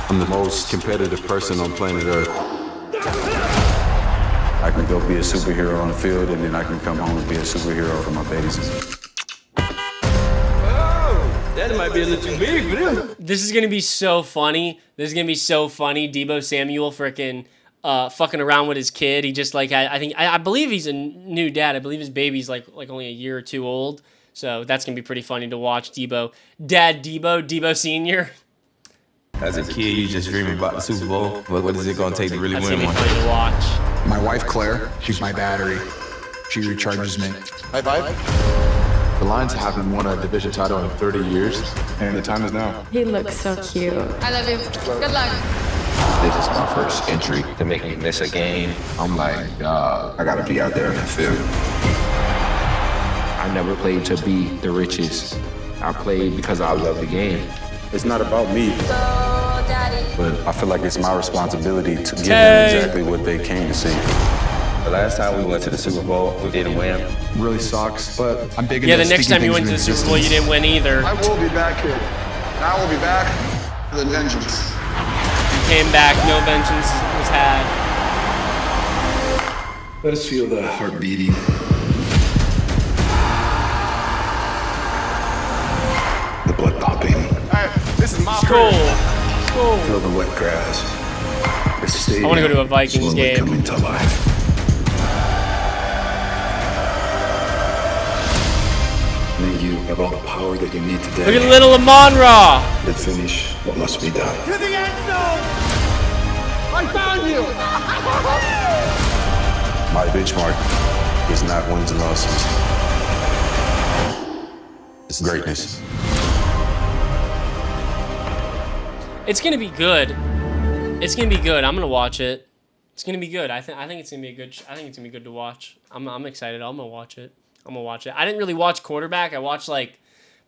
I'm the most competitive person on planet Earth. I can go be a superhero on the field, and then I can come home and be a superhero for my babies. That might be a little too big for them. This is gonna be so funny. Debo Samuel freaking fucking around with his kid. He just like I believe he's a new dad. I believe his baby's like only a year or two old. So that's gonna be pretty funny to watch. Debo Senior. As a kid, you just dreaming about the Super Bowl. But what is it gonna take to really That's win gonna be one? funny to watch. My wife, Claire, she's my battery. She recharges me. High five. The Lions haven't won a division title in 30 years, and the time is now. He looks so cute. I love you. Good luck. This is my first entry to make me miss a game. I'm like, I gotta be out there in the field. I never played to be the richest. I played because I love the game. It's not about me, Daddy. but I feel like it's my responsibility to give them exactly what they came to see. The last time we went to the Super Bowl, we didn't win. Really sucks, but I'm big into Yeah, the next speaking time you things went to the into Super Bowl, you existence. didn't win either. I will be back here. And I will be back with a vengeance. You came back, no vengeance was had. Let us feel the heart beating. The blood pumping. Hey, this is my Cool. Feel the wet grass. The stadium I wanna go to a Vikings slowly game. coming to life. May you have all the power that you need today Look at little Amon-Ra. to finish what must be done. To the end zone! I found you! My benchmark is not wins and losses. It's greatness. It's gonna be good. I'm gonna watch it. It's gonna be good. I think it's gonna be good. I think it's gonna be good to watch. I'm excited. I'm gonna watch it. I didn't really watch Quarterback. I watched like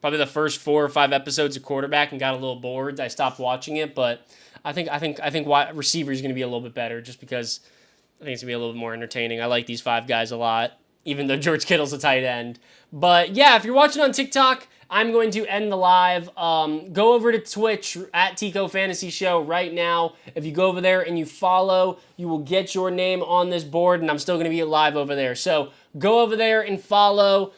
probably the first 4 or 5 episodes of Quarterback and got a little bored. I stopped watching it, but I think Receiver is gonna be a little bit better just because I think it's gonna be a little bit more entertaining. I like these 5 guys a lot, even though George Kittle's a tight end. But yeah, if you're watching on TikTok, I'm going to end the live. Go over to Twitch at Tico Fantasy Show right now. If you go over there and you follow, you will get your name on this board, and I'm still going to be live over there. So go over there and follow.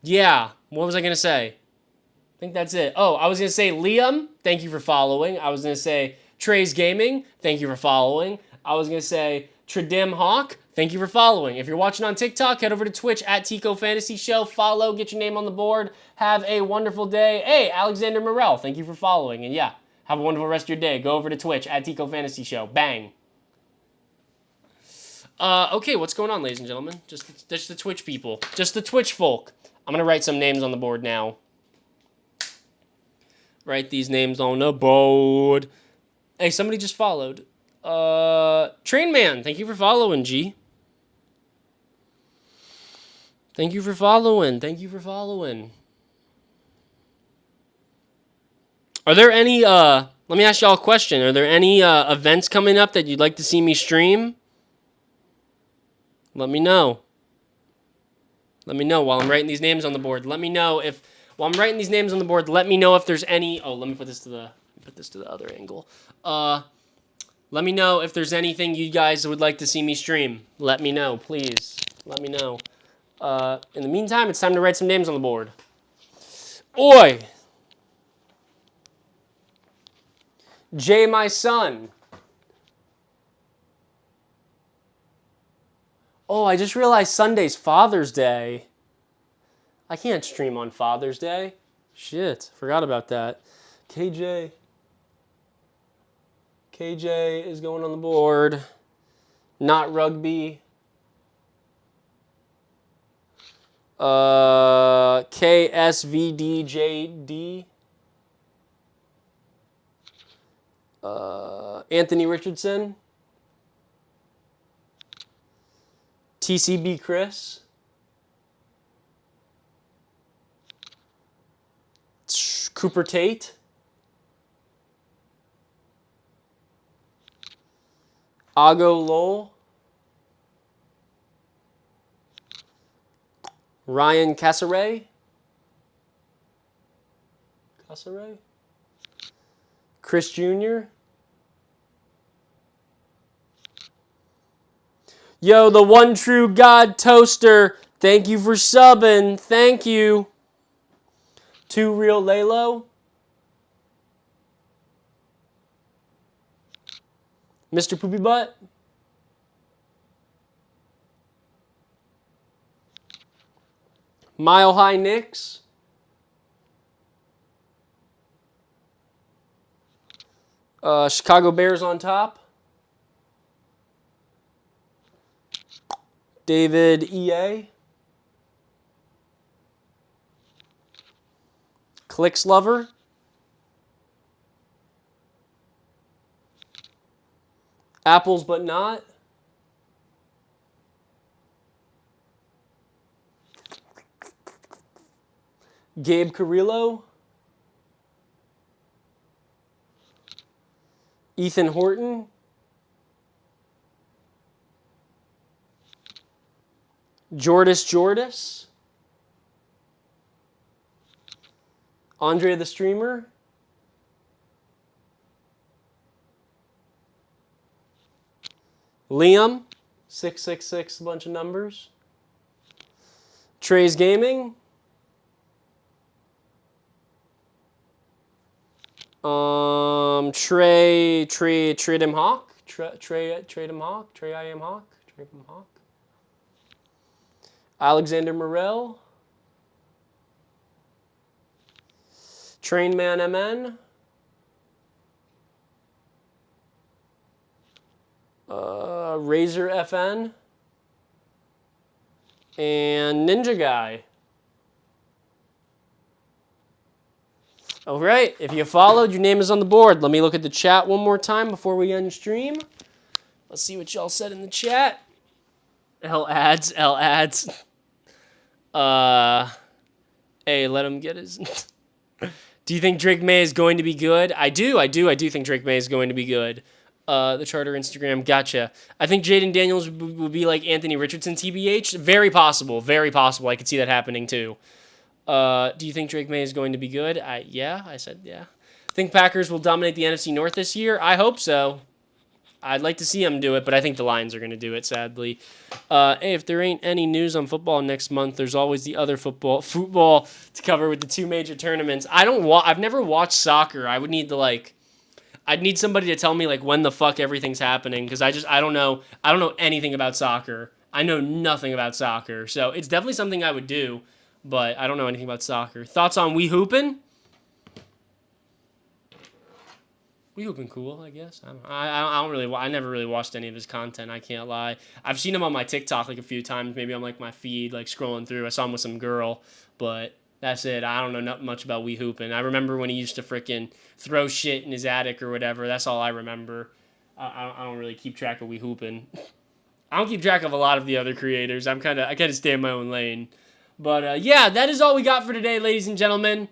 Yeah, what was I going to say? I think that's it. Oh, I was going to say Liam, thank you for following. I was going to say Trey's Gaming, thank you for following. I was going to say Tradim Hawk, thank you for following. If you're watching on TikTok, head over to Twitch at Tico Fantasy Show. Follow, get your name on the board. Have a wonderful day. Hey, Alexander Morel, thank you for following. And yeah, have a wonderful rest of your day. Go over to Twitch at Tico Fantasy Show. Bang. Okay, what's going on, ladies and gentlemen? Just the Twitch people. Just the Twitch folk. I'm going to write some names on the board now. Write these names on the board. Hey, somebody just followed. Train Man, thank you for following, G. Thank you for following. Thank you for following. Are there any, let me ask y'all a question. Are there any events coming up that you'd like to see me stream? Let me know. Let me know while I'm writing these names on the board. Let me know if, while I'm writing these names on the board, let me know if there's any, oh, let me put this to the other angle. Let me know if there's anything you guys would like to see me stream. Let me know, please. Let me know. In the meantime, it's time to write some names on the board. Oi! Jay, my son. Oh, I just realized Sunday's Father's Day. I can't stream on Father's Day. Shit, forgot about that. KJ is going on the board. Not rugby. KSVDJD. Anthony Richardson. TCB Chris. Cooper Tate. Ago Lowell. Ryan Casaray. Chris Jr. Yo, the one true God Toaster. Thank you for subbing. Thank you. Two Real Lalo. Mr. Poopy Butt. Mile High Knicks. Chicago Bears on top. David EA. Clicks Lover. Apples but not. Gabe Carrillo. Ethan Horton. Jordis. Andre the Streamer. Liam. 666, a bunch of numbers. Trey's Gaming. Tradem Hawk. Tradem Hawk. Alexander Morel. Trainman MN. Razor FN. And Ninja Guy. All right, if you followed, your name is on the board. Let me look at the chat one more time before we end stream. Let's see what y'all said in the chat. L ads. Hey, let him get his... Do you think Drake May is going to be good? I do think Drake May is going to be good. The Charter Instagram, gotcha. I think Jaden Daniels will be like Anthony Richardson, TBH. Very possible. I could see that happening too. Do you think Drake May is going to be good? Yeah, I said yeah. Think Packers will dominate the NFC North this year? I hope so. I'd like to see them do it, but I think the Lions are going to do it, sadly. Hey, if there ain't any news on football next month, there's always the other football to cover with the two major tournaments. I've never watched soccer. I would need to I'd need somebody to tell me like when the fuck everything's happening, because I don't know anything about soccer. I know nothing about soccer, so it's definitely something I would do, but I don't know anything about soccer. Thoughts on We Hoopin'? We Hoopin' cool, I guess. I never really watched any of his content. I can't lie. I've seen him on my TikTok like a few times, maybe on like my feed, like scrolling through. I saw him with some girl, but that's it. I don't know not much about We Hoopin'. I remember when he used to freaking throw shit in his attic or whatever. That's all I remember. I don't really keep track of We Hoopin'. I don't keep track of a lot of the other creators. I kind of stay in my own lane. But yeah, that is all we got for today, ladies and gentlemen.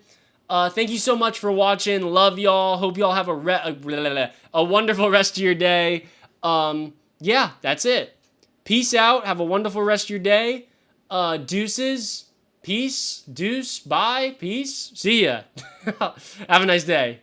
Thank you so much for watching. Love y'all. Hope y'all have a wonderful rest of your day. Yeah, that's it. Peace out. Have a wonderful rest of your day. Deuces. Peace. Deuce. Bye. Peace. See ya. Have a nice day.